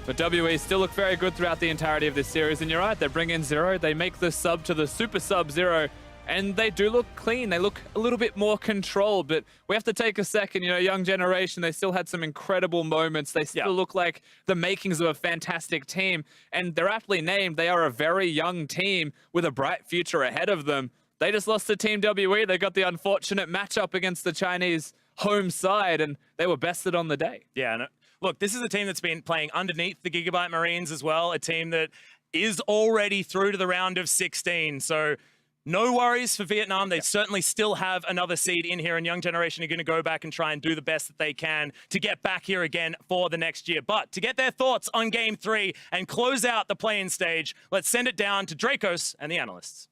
But WE still look very good throughout the entirety of this series. And you're right, they bring in Zero. They make the sub to the super sub Zero. And they do look clean. They look a little bit more controlled. But we have to take a second. You know, Young Generation, they still had some incredible moments. They still look like the makings of a fantastic team. And they're aptly named. They are a very young team with a bright future ahead of them. They just lost to Team WE. They got the unfortunate matchup against the Chinese home side, and they were bested on the day. Yeah, and look, this is a team that's been playing underneath the Gigabyte Marines as well, a team that is already through to the round of 16. So no worries for Vietnam. They certainly still have another seed in here, and Young Generation are going to go back and try and do the best that they can to get back here again for the next year. But to get their thoughts on Game 3 and close out the play-in stage, let's send it down to Dracos and the analysts.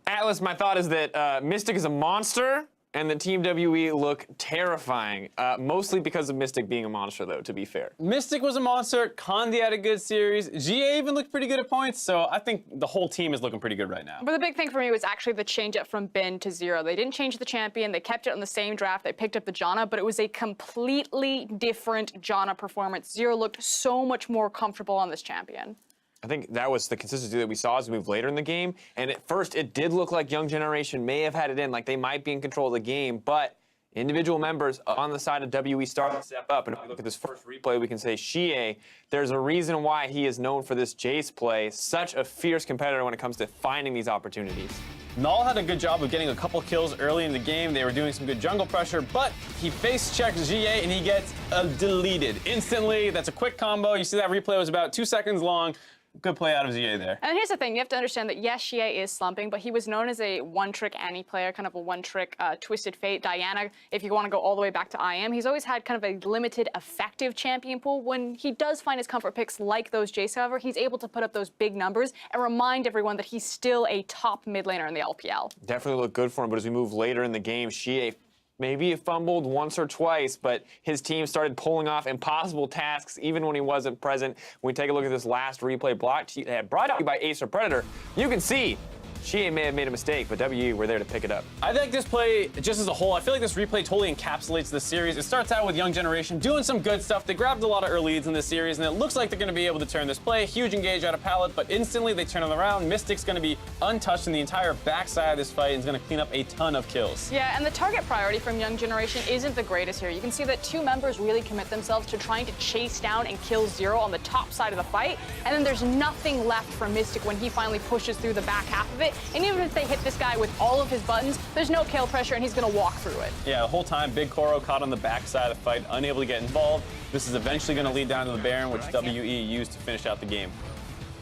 Atlas, my thought is that Mystic is a monster, and that Team WE look terrifying. Mostly because of Mystic being a monster, though, to be fair. Mystic was a monster. Condi had a good series. xiye even looked pretty good at points, so I think the whole team is looking pretty good right now. But the big thing for me was actually the change up from Bin to Zero. They didn't change the champion. They kept it on the same draft. They picked up the Janna, but it was a completely different Janna performance. Zero looked so much more comfortable on this champion. I think that was the consistency that we saw as we moved later in the game. And at first, it did look like Young Generation may have had it in, like they might be in control of the game, but individual members on the side of WE started to step up. And if we look at this first replay, we can say xiye, there's a reason why he is known for this Jace play. Such a fierce competitor when it comes to finding these opportunities. Naul had a good job of getting a couple kills early in the game. They were doing some good jungle pressure, but he face checks xiye and he gets deleted instantly. That's a quick combo. You see that replay was about 2 seconds long. Good play out of xiye there. And here's the thing, you have to understand that yes, xiye is slumping, but he was known as a one-trick Annie player, kind of a one-trick Twisted Fate. Diana, if you want to go all the way back to IM, he's always had kind of a limited effective champion pool. When he does find his comfort picks like those Jace, however, he's able to put up those big numbers and remind everyone that he's still a top mid laner in the LPL. Definitely looked good for him, but as we move later in the game, xiye Maybe he fumbled once or twice, but his team started pulling off impossible tasks even when he wasn't present. When we take a look at this last replay brought to you by Acer Predator, you can see xiye may have made a mistake, but WE were there to pick it up. I think this play, just as a whole, I feel like this replay totally encapsulates the series. It starts out with Young Generation doing some good stuff. They grabbed a lot of early leads in this series, and it looks like they're going to be able to turn this play. Huge engage out of Pallet, but instantly they turn it around. Mystic's going to be untouched in the entire backside of this fight and is going to clean up a ton of kills. Yeah, and the target priority from Young Generation isn't the greatest here. You can see that two members really commit themselves to trying to chase down and kill Zero on the top side of the fight, and then there's nothing left for Mystic when he finally pushes through the back half of it. And even if they hit this guy with all of his buttons, there's no kill pressure, and he's going to walk through it. Yeah, the whole time, BigKoro caught on the backside of the fight, unable to get involved. This is eventually going to lead down to the Baron, which WE used to finish out the game.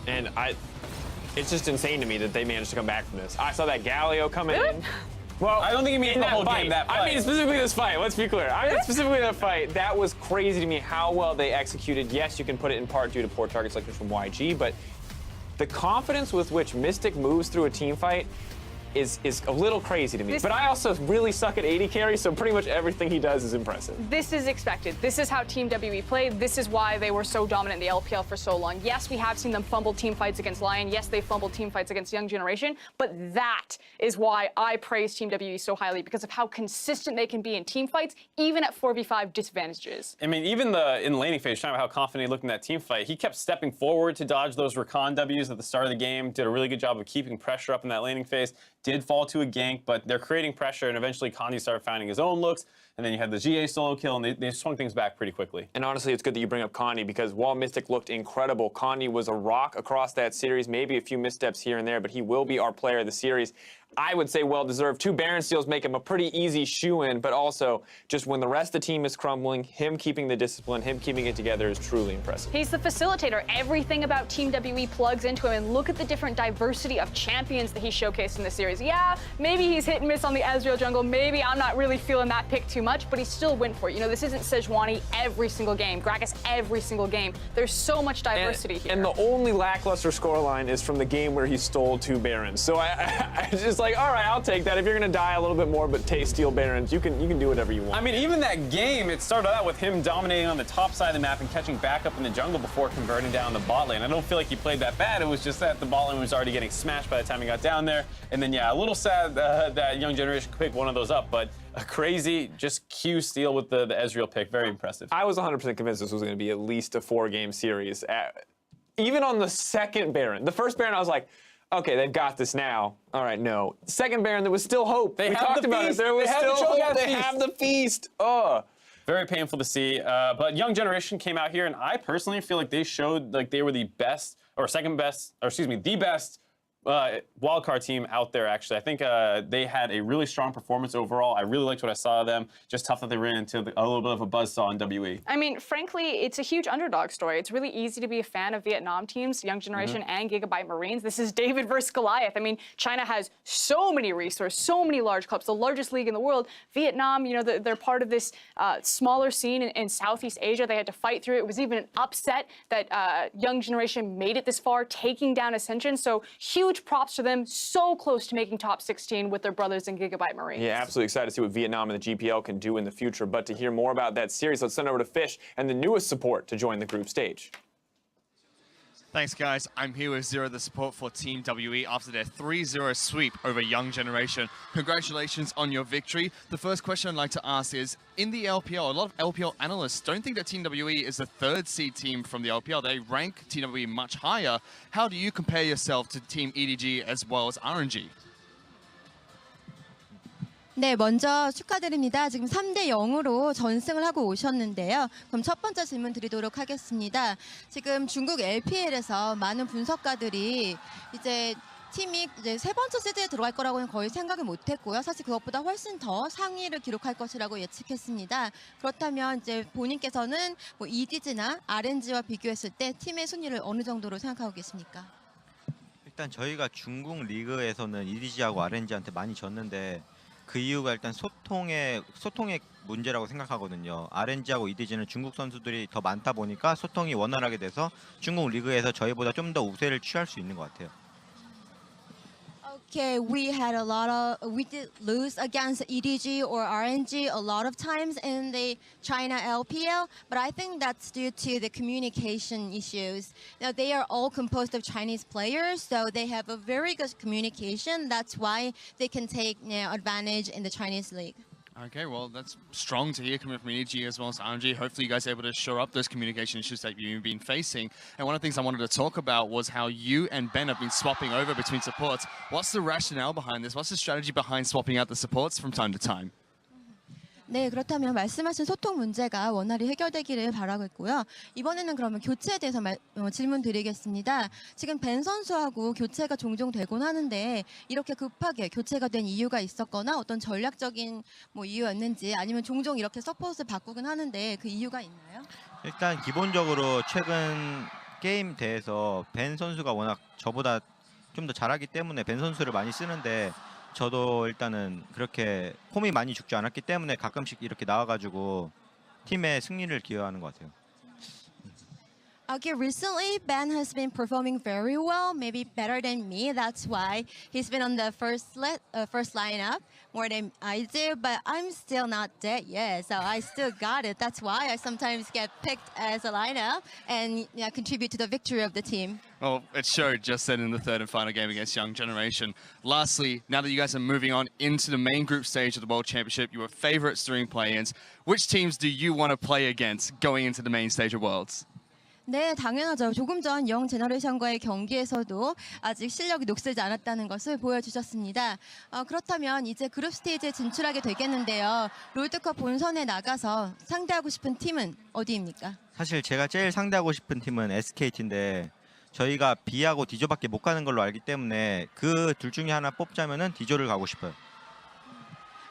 And it's just insane to me that they managed to come back from this. I saw that Galio coming in. Well, I don't think he means the whole game, that fight. I mean specifically this fight, let's be clear. I mean specifically that fight. That was crazy to me how well they executed. Yes, you can put it in part due to poor target selection from YG, but the confidence with which Mystic moves through a team fight is a little crazy to me. But I also really suck at AD carry, so pretty much everything he does is impressive. This is expected. This is how Team WE played. This is why they were so dominant in the LPL for so long. Yes, we have seen them fumble team fights against Lion. Yes, they fumbled team fights against Young Generation. But that is why I praise Team WE so highly, because of how consistent they can be in team fights, even at 4v5 disadvantages. I mean, even in the laning phase, talking about how confident he looked in that team fight, he kept stepping forward to dodge those recon Ws at the start of the game, did a really good job of keeping pressure up in that laning phase. Did fall to a gank, but they're creating pressure, and eventually Condi started finding his own looks, and then you had the xiye solo kill, and they swung things back pretty quickly. And honestly, it's good that you bring up Condi, because while Mystic looked incredible, Condi was a rock across that series, maybe a few missteps here and there, but he will be our player of the series. I would say well-deserved. 2 Baron steals make him a pretty easy shoe-in, but also just when the rest of the team is crumbling, him keeping the discipline, him keeping it together is truly impressive. He's the facilitator. Everything about Team WE plugs into him, and look at the different diversity of champions that he showcased in this series. Yeah, maybe he's hit and miss on the Ezreal jungle. Maybe I'm not really feeling that pick too much, but he still went for it. You know, this isn't Sejuani every single game, Gragas every single game. There's so much diversity here. And the only lackluster scoreline is from the game where he stole 2 Barons. So I just like, all right, I'll take that. If you're gonna die a little bit more, but steal Barons, you can do whatever you want. I mean, even that game, it started out with him dominating on the top side of the map and catching back up in the jungle before converting down the bot lane. I don't feel like he played that bad. It was just that the bot lane was already getting smashed by the time he got down there. And then, yeah, a little sad that Young Generation could pick one of those up, but a crazy, just Q steal with the Ezreal pick. Very impressive. I was 100% convinced this was gonna be at least a 4-game series. Even on the second Baron. The first Baron, I was like, okay, they've got this now. All right, no. Second Baron, there was still hope. We talked about it. There was still hope. They have the feast. Very painful to see. But Young Generation came out here, and I personally feel like they showed like they were the best, or second best, or excuse me, the best wildcard team out there, actually. I think they had a really strong performance overall. I really liked what I saw of them. Just tough that they ran into a little bit of a buzzsaw in WE. I mean, frankly, it's a huge underdog story. It's really easy to be a fan of Vietnam teams, Young Generation and Gigabyte Marines. This is David versus Goliath. I mean, China has so many resources, so many large clubs, the largest league in the world. Vietnam, you know, they're part of this smaller scene in Southeast Asia. They had to fight through it. It was even an upset that Young Generation made it this far, taking down Ascension. So huge props to them, so close to making top 16 with their brothers in Gigabyte Marines. Yeah, absolutely excited to see what Vietnam and the GPL can do in the future. But to hear more about that series, let's send over to Fish and the newest support to join the group stage. Thanks, guys. I'm here with Zero, the support for Team WE after their 3-0 sweep over Young Generation. Congratulations on your victory. The first question I'd like to ask is, in the LPL, a lot of LPL analysts don't think that Team WE is the 3rd seed team from the LPL. They rank Team WE much higher. How do you compare yourself to Team EDG as well as RNG? 네, 먼저 축하드립니다. 지금 3대 0으로 전승을 하고 오셨는데요. 그럼 첫 번째 질문 드리도록 하겠습니다. 지금 중국 LPL에서 많은 분석가들이 이제 팀이 이제 3번째 시드에 들어갈 거라고는 거의 생각을 못했고요. 사실 그것보다 훨씬 더 상위를 기록할 것이라고 예측했습니다. 그렇다면 이제 본인께서는 뭐 EDG나 RNG와 비교했을 때 팀의 순위를 어느 정도로 생각하고 계십니까? 일단 저희가 중국 리그에서는 EDG하고 RNG한테 많이 졌는데 그 이유가 일단 소통의 문제라고 생각하거든요. RNG하고 EDG는 중국 선수들이 더 많다 보니까 소통이 원활하게 돼서 중국 리그에서 저희보다 좀 더 우세를 취할 수 있는 것 같아요. Okay, we did lose against EDG or RNG a lot of times in the China LPL, but I think that's due to the communication issues. Now, they are all composed of Chinese players, so they have a very good communication. That's why they can take advantage in the Chinese league. Okay, well, that's strong to hear coming from EG as well as RNG. Hopefully you guys are able to shore up those communication issues that you've been facing. And one of the things I wanted to talk about was how you and Ben have been swapping over between supports. What's the rationale behind this? What's the strategy behind swapping out the supports from time to time? 네, 그렇다면 말씀하신 소통 문제가 원활히 해결되기를 바라고 있고요. 이번에는 그러면 교체에 대해서 질문 드리겠습니다. 지금 벤 선수하고 교체가 종종 되곤 하는데 이렇게 급하게 교체가 된 이유가 있었거나 어떤 전략적인 이유였는지 아니면 종종 이렇게 서폿을 바꾸긴 하는데 그 이유가 있나요? 일단 기본적으로 최근 게임 대에서 벤 선수가 워낙 저보다 좀 더 잘하기 때문에 벤 선수를 많이 쓰는데 저도 일단은 그렇게 폼이 많이 죽지 않았기 때문에 가끔씩 이렇게 나와가지고 팀의 승리를 기여하는 것 같아요. Okay, recently Ben has been performing very well, maybe better than me. That's why he's been on the first lineup more than I do. But I'm still not dead yet, so I still got it. That's why I sometimes get picked as a lineup and contribute to the victory of the team. Well, it showed just then in the third and final game against Young Generation. Lastly, now that you guys are moving on into the main group stage of the World Championship, you were favorites during play-ins. Which teams do you want to play against going into the main stage of Worlds? 네, 당연하죠. 조금 전 영 제너레이션과의 경기에서도 아직 실력이 녹슬지 않았다는 것을 보여주셨습니다. 그렇다면 이제 그룹 스테이지에 진출하게 되겠는데요. 롤드컵 본선에 나가서 상대하고 싶은 팀은 어디입니까? 사실 제가 제일 상대하고 싶은 팀은 SKT인데 저희가 B하고 D조밖에 못 가는 걸로 알기 때문에 그 둘 중에 하나 뽑자면은 D조를 가고 싶어요.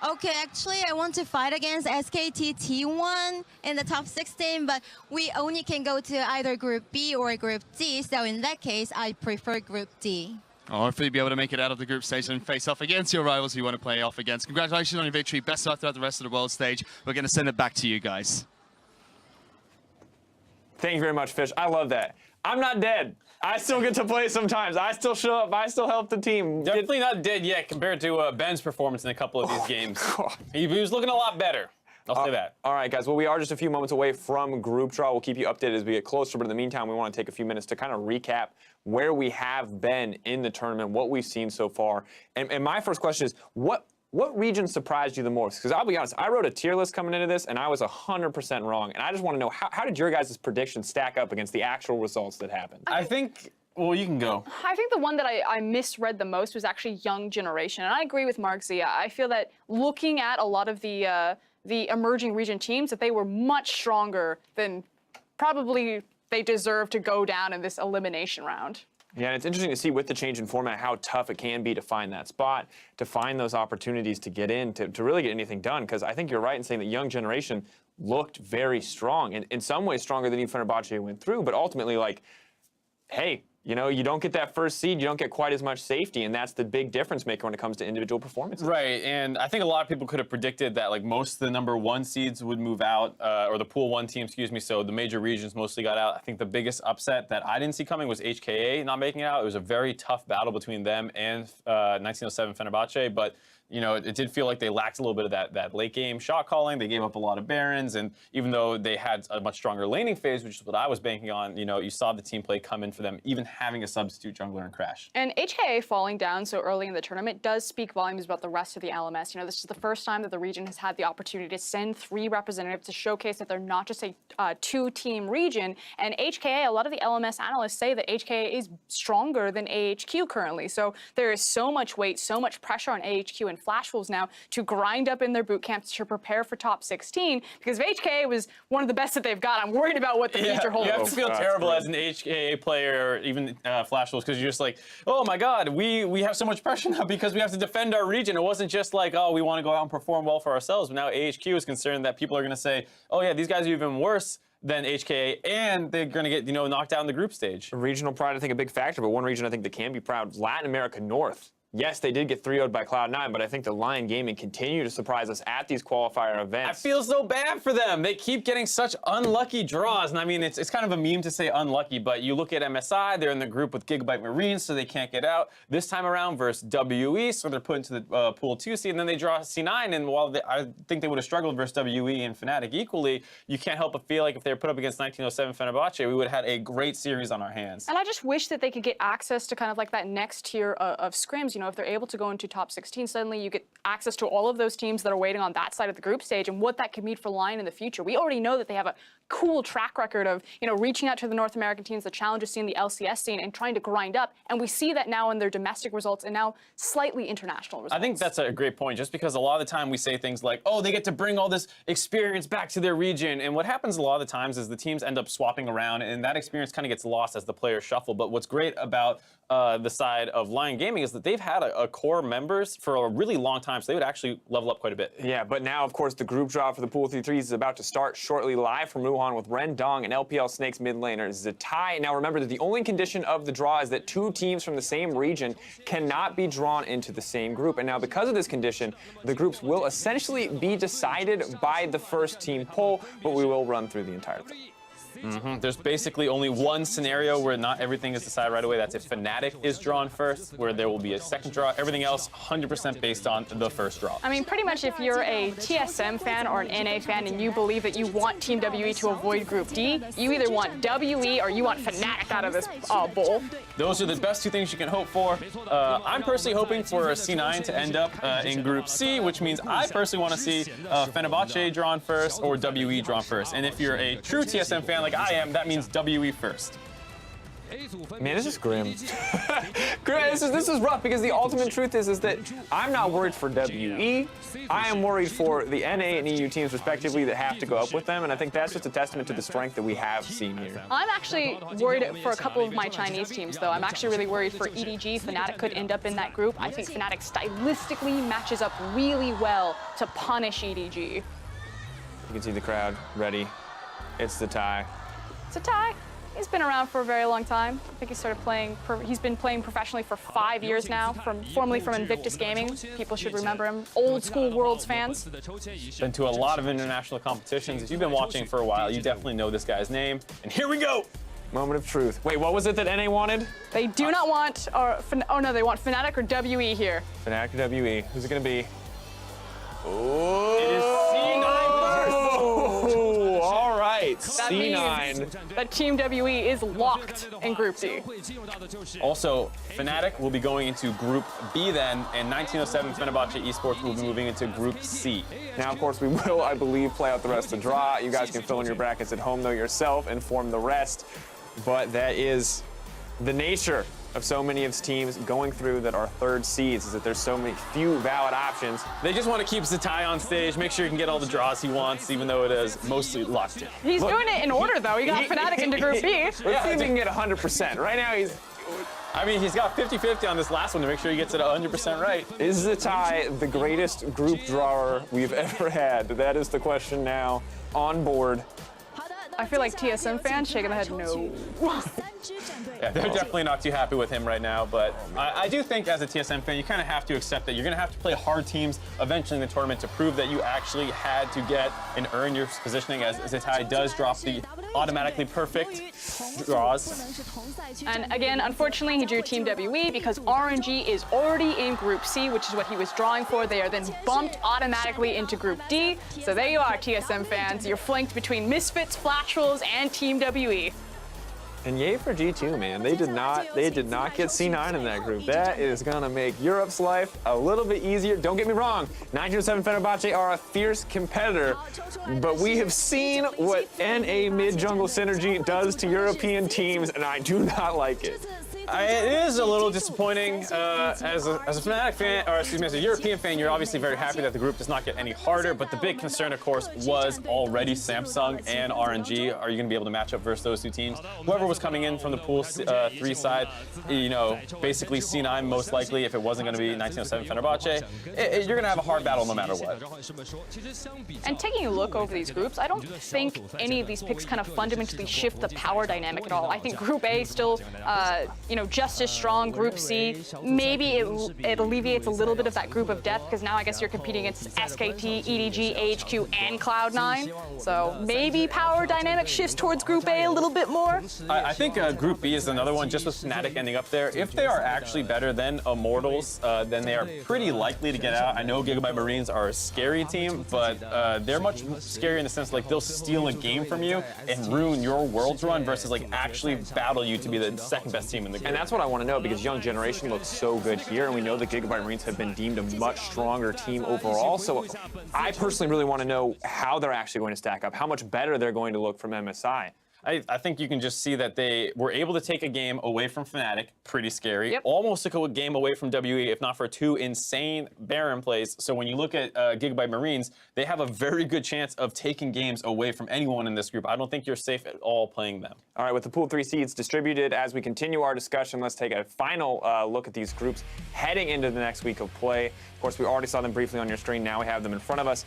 Okay, actually, I want to fight against SKT T1 in the top 16, but we only can go to either Group B or Group D, so in that case, I prefer Group D. Hopefully you'll be able to make it out of the group stage and face off against your rivals who you want to play off against. Congratulations on your victory. Best of luck throughout the rest of the world stage. We're going to send it back to you guys. Thank you very much, Fish. I love that. I'm not dead. I still get to play sometimes. I still show up. I still help the team. Definitely not dead yet compared to Ben's performance in a couple of these games. He was looking a lot better. I'll say that. All right, guys. Well, we are just a few moments away from group draw. We'll keep you updated as we get closer. But in the meantime, we want to take a few minutes to kind of recap where we have been in the tournament, what we've seen so far. And my first question is, what region surprised you the most? Because I'll be honest, I wrote a tier list coming into this, and I was 100% wrong. And I just want to know, how did your guys' predictions stack up against the actual results that happened? I think, well, you can go. I think the one that I misread the most was actually Young Generation. And I agree with Mark Zia. I feel that looking at a lot of the emerging region teams, that they were much stronger than probably they deserve to go down in this elimination round. Yeah, and it's interesting to see with the change in format how tough it can be to find that spot, to find those opportunities to get in, to really get anything done. Because I think you're right in saying that Young Generation looked very strong, and in some ways stronger than even Fenerbahce went through. But ultimately, like, hey, you know, you don't get that first seed, you don't get quite as much safety, and that's the big difference maker when it comes to individual performances. Right, and I think a lot of people could have predicted that like most of the number one seeds would move out, or the pool one team, excuse me, so the major regions mostly got out. I think the biggest upset that I didn't see coming was HKA not making it out. It was a very tough battle between them and 1907 Fenerbahce, but you know, it did feel like they lacked a little bit of that late game shot calling. They gave up a lot of Barons, and even though they had a much stronger laning phase, which is what I was banking on, you know, you saw the team play come in for them, even having a substitute jungler and Crash. And HKA falling down so early in the tournament does speak volumes about the rest of the LMS. You know, this is the first time that the region has had the opportunity to send 3 representatives to showcase that they're not just a 2-team region. And HKA, a lot of the LMS analysts say that HKA is stronger than AHQ currently. So there is so much weight, so much pressure on AHQ and Flash Wolves now to grind up in their boot camps to prepare for top 16, because if HKA was one of the best that they've got, I'm worried about what the future holds. You have to feel terrible as an HKA player or even Flash Wolves, because you're just like, oh my God, we have so much pressure now because we have to defend our region. It wasn't just like, oh, we want to go out and perform well for ourselves, but now AHQ is concerned that people are going to say, oh yeah, these guys are even worse than HKA, and they're going to get, you know, knocked out in the group stage. Regional pride, I think, a big factor, but one region I think that can be proud is Latin America North. yes, they did get 3-0'd by Cloud9, but I think the Lion Gaming continue to surprise us at these qualifier events. I feel so bad for them. They keep getting such unlucky draws. And I mean, it's kind of a meme to say unlucky, but you look at MSI, they're in the group with Gigabyte Marines, so they can't get out. This time around versus WE, so they're put into the pool 2 seed, and then they draw C9, and while I think they would have struggled versus WE and Fnatic equally, you can't help but feel like if they were put up against 1907 Fenerbahce, we would have had a great series on our hands. And I just wish that they could get access to kind of like that next tier of scrims. You know, if they're able to go into top 16, suddenly you get access to all of those teams that are waiting on that side of the group stage and what that could mean for Lion in the future. We already know that they have a cool track record of, you know, reaching out to the North American teams, the challenger scene, the LCS scene, and trying to grind up. And we see that now in their domestic results and now slightly international results. I think that's a great point, just because a lot of the time we say things like, oh, they get to bring all this experience back to their region. And what happens a lot of the times is the teams end up swapping around, and that experience kind of gets lost as the players shuffle. But what's great about the side of Lion Gaming is that they've had a core members for a really long time, so they would actually level up quite a bit. Yeah, but now, of course, the group draw for the Pool 3-3s is about to start shortly, live from Wuhan with Rendong and LPL Snakes mid laner Zatai. Now, remember that the only condition of the draw is that 2 teams from the same region cannot be drawn into the same group. And now, because of this condition, the groups will essentially be decided by the first team poll, but we will run through the entire thing. There's basically only one scenario where not everything is decided right away. That's if Fnatic is drawn first, where there will be a second draw. Everything else, 100% based on the first draw. I mean, pretty much if you're a TSM fan or an NA fan and you believe that you want Team WE to avoid Group D, you either want WE or you want Fnatic out of this bowl. Those are the best 2 things you can hope for. I'm personally hoping for a C9 to end up in Group C, which means I personally want to see Fenerbahce drawn first or WE drawn first. And if you're a true TSM fan like I am, that means WE first. Man, this is grim. This is rough, because the ultimate truth is that I'm not worried for WE. I am worried for the NA and EU teams, respectively, that have to go up with them, and I think that's just a testament to the strength that we have seen here. I'm actually worried for a couple of my Chinese teams, though. I'm actually really worried for EDG. Fnatic could end up in that group. I think Fnatic stylistically matches up really well to punish EDG. You can see the crowd ready. It's the tie. It's a tie. He's been around for a very long time. I think he started playing, he's been playing professionally for 5 years now, formerly from Invictus Gaming. People should remember him. Old school Worlds fans. Been to a lot of international competitions. If you've been watching for a while, you definitely know this guy's name. And here we go! Moment of truth. Wait, what was it that NA wanted? They do not want, oh no, they want Fnatic or WE here. Fnatic or WE. Who's it gonna be? Oh! It is C9 first! Oh, all right, That C9. means that Team WE is locked in Group D. Also, Fnatic will be going into Group B then, and 1907 Fenerbahce Esports will be moving into Group C. Now, of course, we will, I believe, play out the rest of the draw. You guys can fill in your brackets at home, though, yourself, and form the rest. But that is the nature of so many of the teams going through that are third seeds, is that there's so many few valid options. They just want to keep Zatai on stage, make sure he can get all the draws he wants, even though it is mostly locked in. He's doing it in order, though. He got Fnatic into Group B. Let's see if he can get 100%. Right now, he's got 50-50 on this last one to make sure he gets it 100% right. Is Zatai the greatest group drawer we've ever had? That is the question now. On board. I feel like TSM fans shaking their head no. Yeah, they're definitely not too happy with him right now, but I do think as a TSM fan, you kind of have to accept that you're going to have to play hard teams eventually in the tournament to prove that you actually had to get and earn your positioning, as Zatai does drop the automatically perfect draws. And again, unfortunately, he drew Team WE because RNG is already in Group C, which is what he was drawing for. They are then bumped automatically into Group D. So there you are, TSM fans. You're flanked between Misfits, Flash Rolls, and Team WE. And yay for G2, man. They did not get C9 in that group. That is gonna make Europe's life a little bit easier. Don't get me wrong, 1907 Fenerbahce are a fierce competitor, but we have seen what NA mid-jungle synergy does to European teams, and I do not like it. It is a little disappointing. As a Fnatic fan, or excuse me, as a European fan, you're obviously very happy that the group does not get any harder, but the big concern, of course, was already Samsung and RNG. Are you going to be able to match up versus those two teams? Whoever was coming in from the Pool 3 side, you know, basically C9 most likely, if it wasn't going to be 1907 Fenerbahce, you're going to have a hard battle no matter what. And taking a look over these groups, I don't think any of these picks kind of fundamentally shift the power dynamic at all. I think Group A still, just as strong Group C. Maybe it alleviates a little bit of that group of death, because now I guess you're competing against SKT, EDG, AHQ, and Cloud9. So maybe power dynamic shifts towards Group A a little bit more. I think Group B is another one, just with Fnatic ending up there. If they are actually better than Immortals, then they are pretty likely to get out. I know Gigabyte Marines are a scary team, but they're much scarier in the sense like they'll steal a game from you and ruin your Worlds run versus like actually battle you to be the second best team in the group. And that's what I want to know, because Young Generation looks so good here, and we know the Gigabyte Marines have been deemed a much stronger team overall. So I personally really want to know how they're actually going to stack up, how much better they're going to look from MSI. I think you can just see that they were able to take a game away from Fnatic, pretty scary. Yep. Almost took a game away from WE, if not for 2 insane Baron plays. So when you look at Gigabyte Marines, they have a very good chance of taking games away from anyone in this group. I don't think you're safe at all playing them. All right, with the pool 3 seeds distributed, as we continue our discussion, let's take a final look at these groups heading into the next week of play. Of course, we already saw them briefly on your screen. Now we have them in front of us.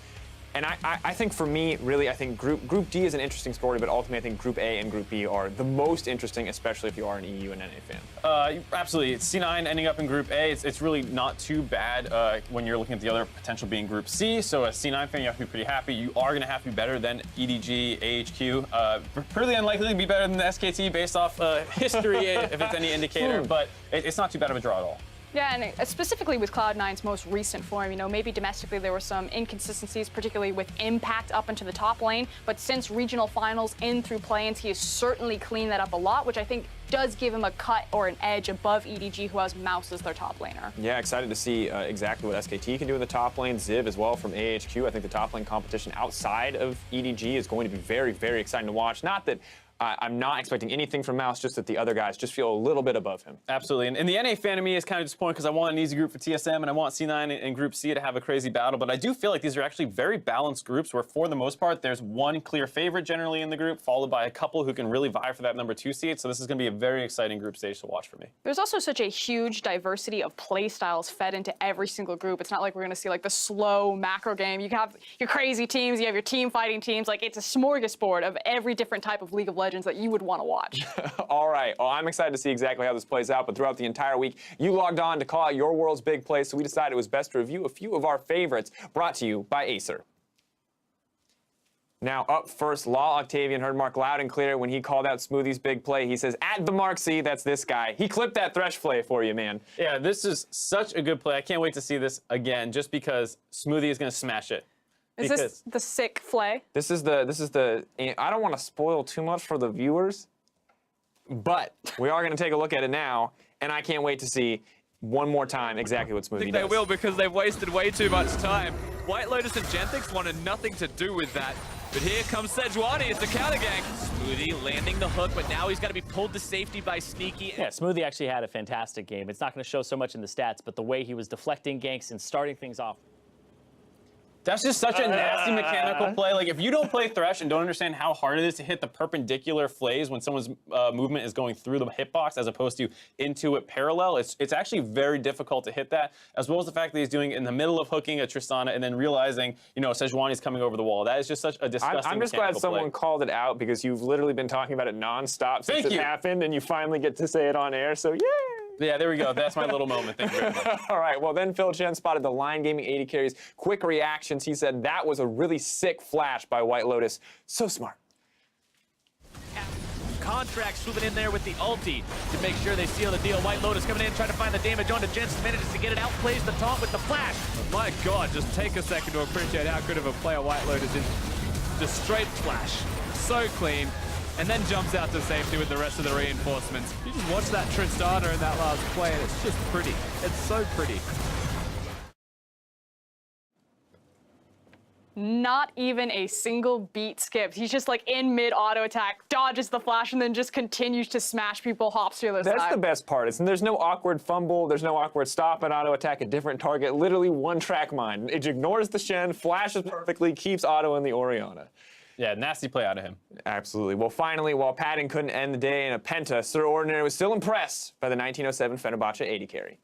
And I think for me, really, I think Group D is an interesting story, but ultimately I think Group A and Group B are the most interesting, especially if you are an EU and NA fan. Absolutely. C9 ending up in Group A, it's really not too bad when you're looking at the other potential being Group C. So a C9 fan, you have to be pretty happy. You are going to have to be better than EDG, AHQ. Pretty unlikely to be better than the SKT based off history, if it's any indicator, but it's not too bad of a draw at all. Yeah, and specifically with Cloud9's most recent form, maybe domestically there were some inconsistencies, particularly with Impact up into the top lane, but since regional finals in through play-ins, he has certainly cleaned that up a lot, which I think does give him a cut or an edge above EDG, who has Mouse as their top laner. Yeah, excited to see exactly what SKT can do in the top lane. Ziv as well from AHQ. I think the top lane competition outside of EDG is going to be very, very exciting to watch. Not that I'm not expecting anything from Mouse, just that the other guys just feel a little bit above him. Absolutely. And the NA fan of me is kind of disappointed because I want an easy group for TSM and I want C9 and Group C to have a crazy battle. But I do feel like these are actually very balanced groups where, for the most part, there's one clear favorite generally in the group, followed by a couple who can really vie for that number 2 seed. So this is going to be a very exciting group stage to watch for me. There's also such a huge diversity of play styles fed into every single group. It's not like we're going to see like the slow macro game. You have your crazy teams, you have your team fighting teams. Like, it's a smorgasbord of every different type of League of Legends that you would want to watch. All right. Well, I'm excited to see exactly how this plays out, but throughout the entire week, you logged on to call out your world's big plays, so we decided it was best to review a few of our favorites, brought to you by Acer. Now, up first, Law Octavian heard Mark loud and clear when he called out Smoothie's big play. He says, at the Mark C, that's this guy. He clipped that Thresh play for you, man. Yeah, this is such a good play. I can't wait to see this again, just because Smoothie is going to smash it. Is this the sick flay? This is the, I don't want to spoil too much for the viewers, but we are going to take a look at it now, and I can't wait to see one more time exactly what Smoothie does. I think they will, because they've wasted way too much time. White Lotus and Genthix wanted nothing to do with that. But here comes Sejuani as the counter gang. Smoothie landing the hook, but now he's got to be pulled to safety by Sneaky. Yeah, Smoothie actually had a fantastic game. It's not going to show so much in the stats, but the way he was deflecting ganks and starting things off. That's just such a nasty mechanical play. Like, if you don't play Thresh and don't understand how hard it is to hit the perpendicular flays when someone's movement is going through the hitbox as opposed to into it parallel, it's actually very difficult to hit that, as well as the fact that he's doing it in the middle of hooking a Tristana and then realizing, Sejuani's coming over the wall. That is just such a disgusting I'm just glad someone play. called it out, because you've literally been talking about it nonstop since it happened, and you finally get to say it on air, so yay! Yeah, there we go. That's my little moment. Thank you very much. All right, well then Phil Chen spotted the Line Gaming AD carries quick reactions. He said that was a really sick flash by White Lotus. So smart. Contract swooping in there with the ulti to make sure they seal the deal. White Lotus coming in, trying to find the damage onto Jensen, manages to get it out, plays the taunt with the flash. My God, just take a second to appreciate how good of a player White Lotus is. Just straight flash. So clean. And then jumps out to safety with the rest of the reinforcements. You just watch that Tristana in that last play, and it's just pretty. It's so pretty. Not even a single beat skipped. He's just like in mid auto attack, dodges the flash, and then just continues to smash people, hops to the other side. That's the best part. There's no awkward fumble. There's no awkward stop and auto attack a different target. Literally one track mind. It ignores the Shen, flashes perfectly, keeps auto in the Orianna. Yeah, nasty play out of him. Absolutely. Well, finally, while Patton couldn't end the day in a penta, Sir Ordinary was still impressed by the 1907 Fenerbahce AD carry.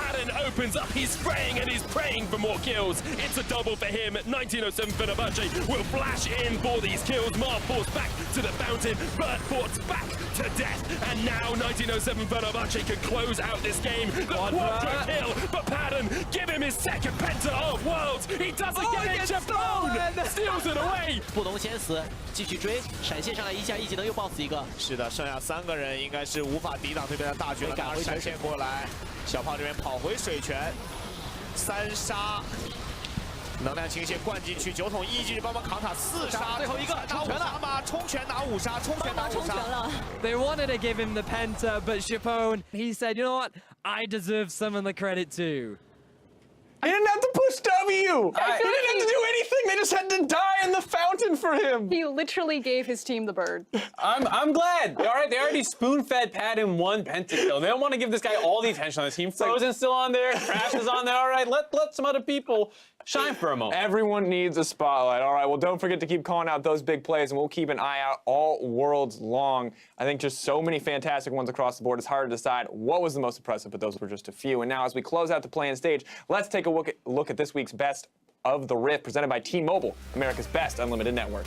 Pattern opens up, he's spraying and he's praying for more kills. It's a double for him. 1907 Fenerbahce will flash in for these kills. Marv forced back to the fountain, Bird forced back to death, and now 1907 Fenerbahce can close out this game. The quadra kill for Pattern. Give him his second penta of worlds. He doesn't get it, Jarvan steals it away. 不容先死，继续追，闪现上来一下，一技能又爆死一个。是的，剩下3个人应该是无法抵挡对面的大军了。赶快闪现过来，小炮这边跑回水泉，3杀。 能量倾泻灌进去，9桶一继续帮忙扛塔4杀，最后一个拿5杀吗？冲拳拿5杀，冲拳拿5杀。They wanted to give him the penta, but Chapone, he said, you know what? I deserve some of the credit too. He didn't have to push W. He didn't have to do anything. They just had to die in the fountain for him. He literally gave his team the bird. I'm glad. All right, they already spoon-fed Pat in 1 pentakill. They don't want to give this guy all the attention on the team. Frozen's still on there. Crash is on there. All right, let some other people shine for a moment. Everyone needs a spotlight. All right, well, don't forget to keep calling out those big plays, and we'll keep an eye out all worlds long. I think just so many fantastic ones across the board. It's hard to decide what was the most impressive, but those were just a few. And now, as we close out the play-in stage, let's take a look at this week's Best of the Rift, presented by T-Mobile, America's best unlimited network.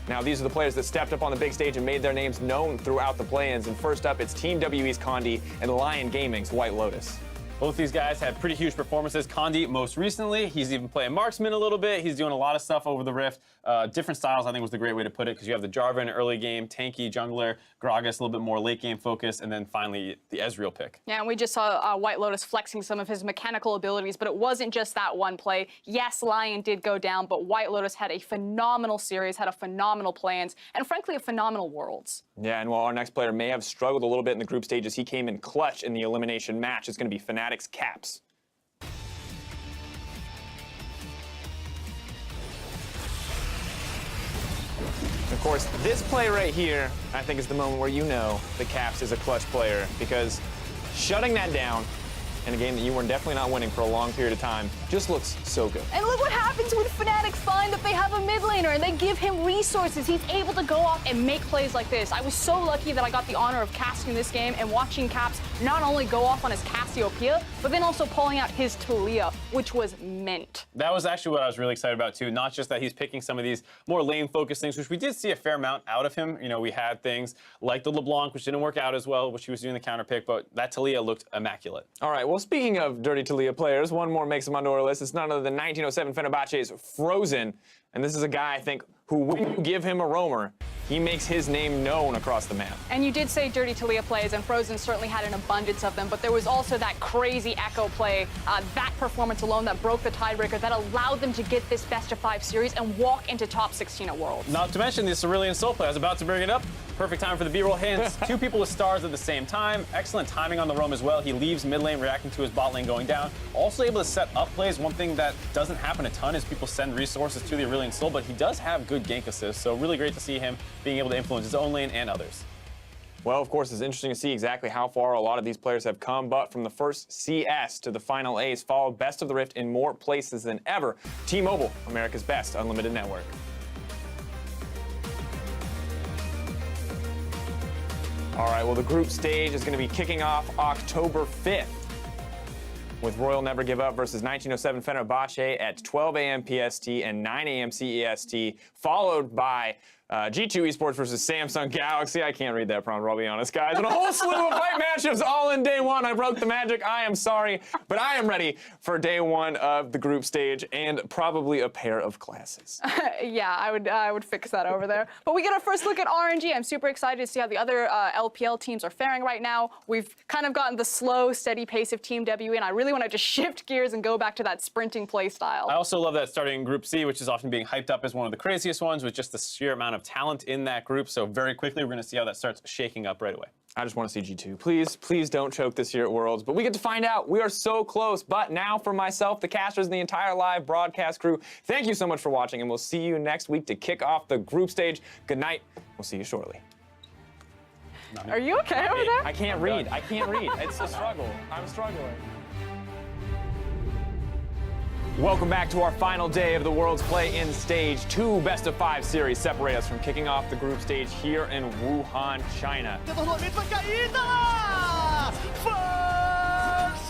Now, these are the players that stepped up on the big stage and made their names known throughout the play-ins. And first up, it's Team WE's Condi and Lion Gaming's White Lotus. Both these guys had pretty huge performances. Condi, most recently, he's even playing marksman a little bit. He's doing a lot of stuff over the Rift. Different styles, I think, was the great way to put it, because you have the Jarvan early game, tanky jungler, Gragas a little bit more late game focus, and then finally the Ezreal pick. Yeah, and we just saw White Lotus flexing some of his mechanical abilities, but it wasn't just that one play. Yes, Lion did go down, but White Lotus had a phenomenal series, had a phenomenal plans, and frankly, a phenomenal Worlds. Yeah, and while our next player may have struggled a little bit in the group stages, he came in clutch in the elimination match. It's going to be Fnatic's Caps. Of course, this play right here, I think, is the moment where you know the Caps is a clutch player, because shutting that down in a game that you were definitely not winning for a long period of time just looks so good. And look what happens when Fnatic find that they have a mid laner and they give him resources. He's able to go off and make plays like this. I was so lucky that I got the honor of casting this game and watching Caps not only go off on his Cassiopeia, but then also pulling out his Talia, which was mint. That was actually what I was really excited about, too. Not just that he's picking some of these more lane-focused things, which we did see a fair amount out of him. You know, we had things like the LeBlanc, which didn't work out as well, which he was doing the counter pick, but that Talia looked immaculate. All right, well, speaking of dirty Talia players, one more makes him onto our list. It's none other than 1907 Fenerbahce's Frozen. And this is a guy, I think, who, when you give him a roamer, he makes his name known across the map. And you did say dirty Talia plays, and Frozen certainly had an abundance of them, but there was also that crazy Echo play, that performance alone that broke the tiebreaker, that allowed them to get this best-of-5 series and walk into top 16 at Worlds. Not to mention the Cerulean Soul play. I was about to bring it up. Perfect time for the B-roll hints. 2 people with stars at the same time. Excellent timing on the roam as well. He leaves mid lane reacting to his bot lane going down. Also able to set up plays. One thing that doesn't happen a ton is people send resources to the Aurelion Soul, but he does have good gank assists, so really great to see him being able to influence his own lane and others. Well, of course, it's interesting to see exactly how far a lot of these players have come, but from the first CS to the final A's, followed Best of the Rift in more places than ever. T-Mobile, America's best unlimited network. All right, well, the group stage is going to be kicking off October 5th with Royal Never Give Up versus 1907 Fenerbahce at 12 a.m. PST and 9 a.m. CEST, followed by G2 Esports versus Samsung Galaxy. I can't read that prompt, I'll be honest, guys. And a whole slew of fight matchups all in day one. I broke the magic. I am sorry, but I am ready for day one of the group stage and probably a pair of glasses. Yeah, I would fix that over there. But we get our first look at RNG. I'm super excited to see how the other LPL teams are faring right now. We've kind of gotten the slow, steady pace of Team WE, and I really want to just shift gears and go back to that sprinting play style. I also love that starting in Group C, which is often being hyped up as one of the craziest ones, with just the sheer amount of talent in that group. So very quickly, we're going to see how that starts shaking up right away. I just want to see G2. Please, please don't choke this year at Worlds. But we get to find out. We are so close. But now for myself, the casters, and the entire live broadcast crew, thank you so much for watching, and we'll see you next week to kick off the group stage. Good night. We'll see you shortly. Are you okay over there? I can't read. I can't read. It's a struggle. I'm struggling. Welcome back to our final day of the World's Play-In stage. 2 best-of-5 series separate us from kicking off the group stage here in Wuhan, China. First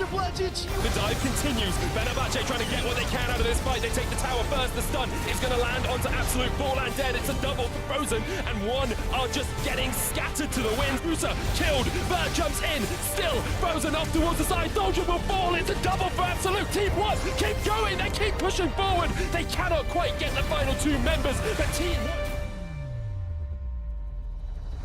blood The dive continues. Fenerbahce trying to get what they can out of this fight. They take the tower first. The stun is going to land onto Absolute. Borland dead. It's a double for Frozen. And one are just getting scattered to the wind. Musa killed. Bird jumps in. Still Frozen off towards the side. Soldier will fall. It's a double for Absolute. Team 1 keep going. They keep pushing forward. They cannot quite get the final 2 members. But Team 1...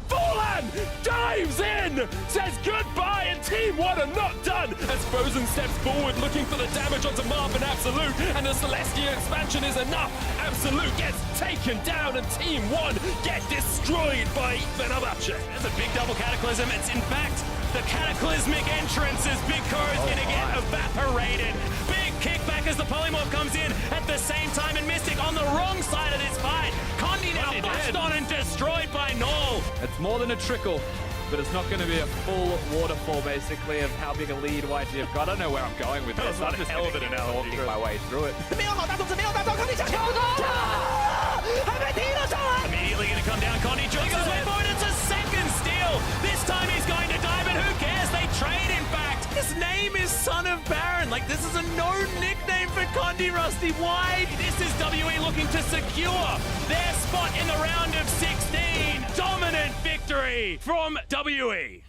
Borland dives in, says goodbye, and Team 1 are not done as Frozen steps forward looking for the damage onto Marv and Absolute, and the Celestia expansion is enough. Absolute gets taken down, and Team 1 get destroyed by Fenerbahce. There's a big double Cataclysm. It's in fact the Cataclysmic entrance as BigKoro is going to get evaporated. Big kickback as the Polymorph comes in at the same time, and Mystic on the wrong side of this fight. Condi now flashed on and destroyed by Naul. It's more than a trickle, but it's not going to be a full waterfall, basically, of how big a lead YG have got. I don't know where I'm going with this. I'm just hell of an analogy. walking my way through it. Immediately going to come down. Condi jogs his way forward. It's a second steal. This time he's going to die, but who cares? They trade, in fact. His name is Son of Baron. Like, this is a known nickname for Condi, Rusty. Why? This is WE looking to secure their spot in the round of 16. Dominant victory from WE.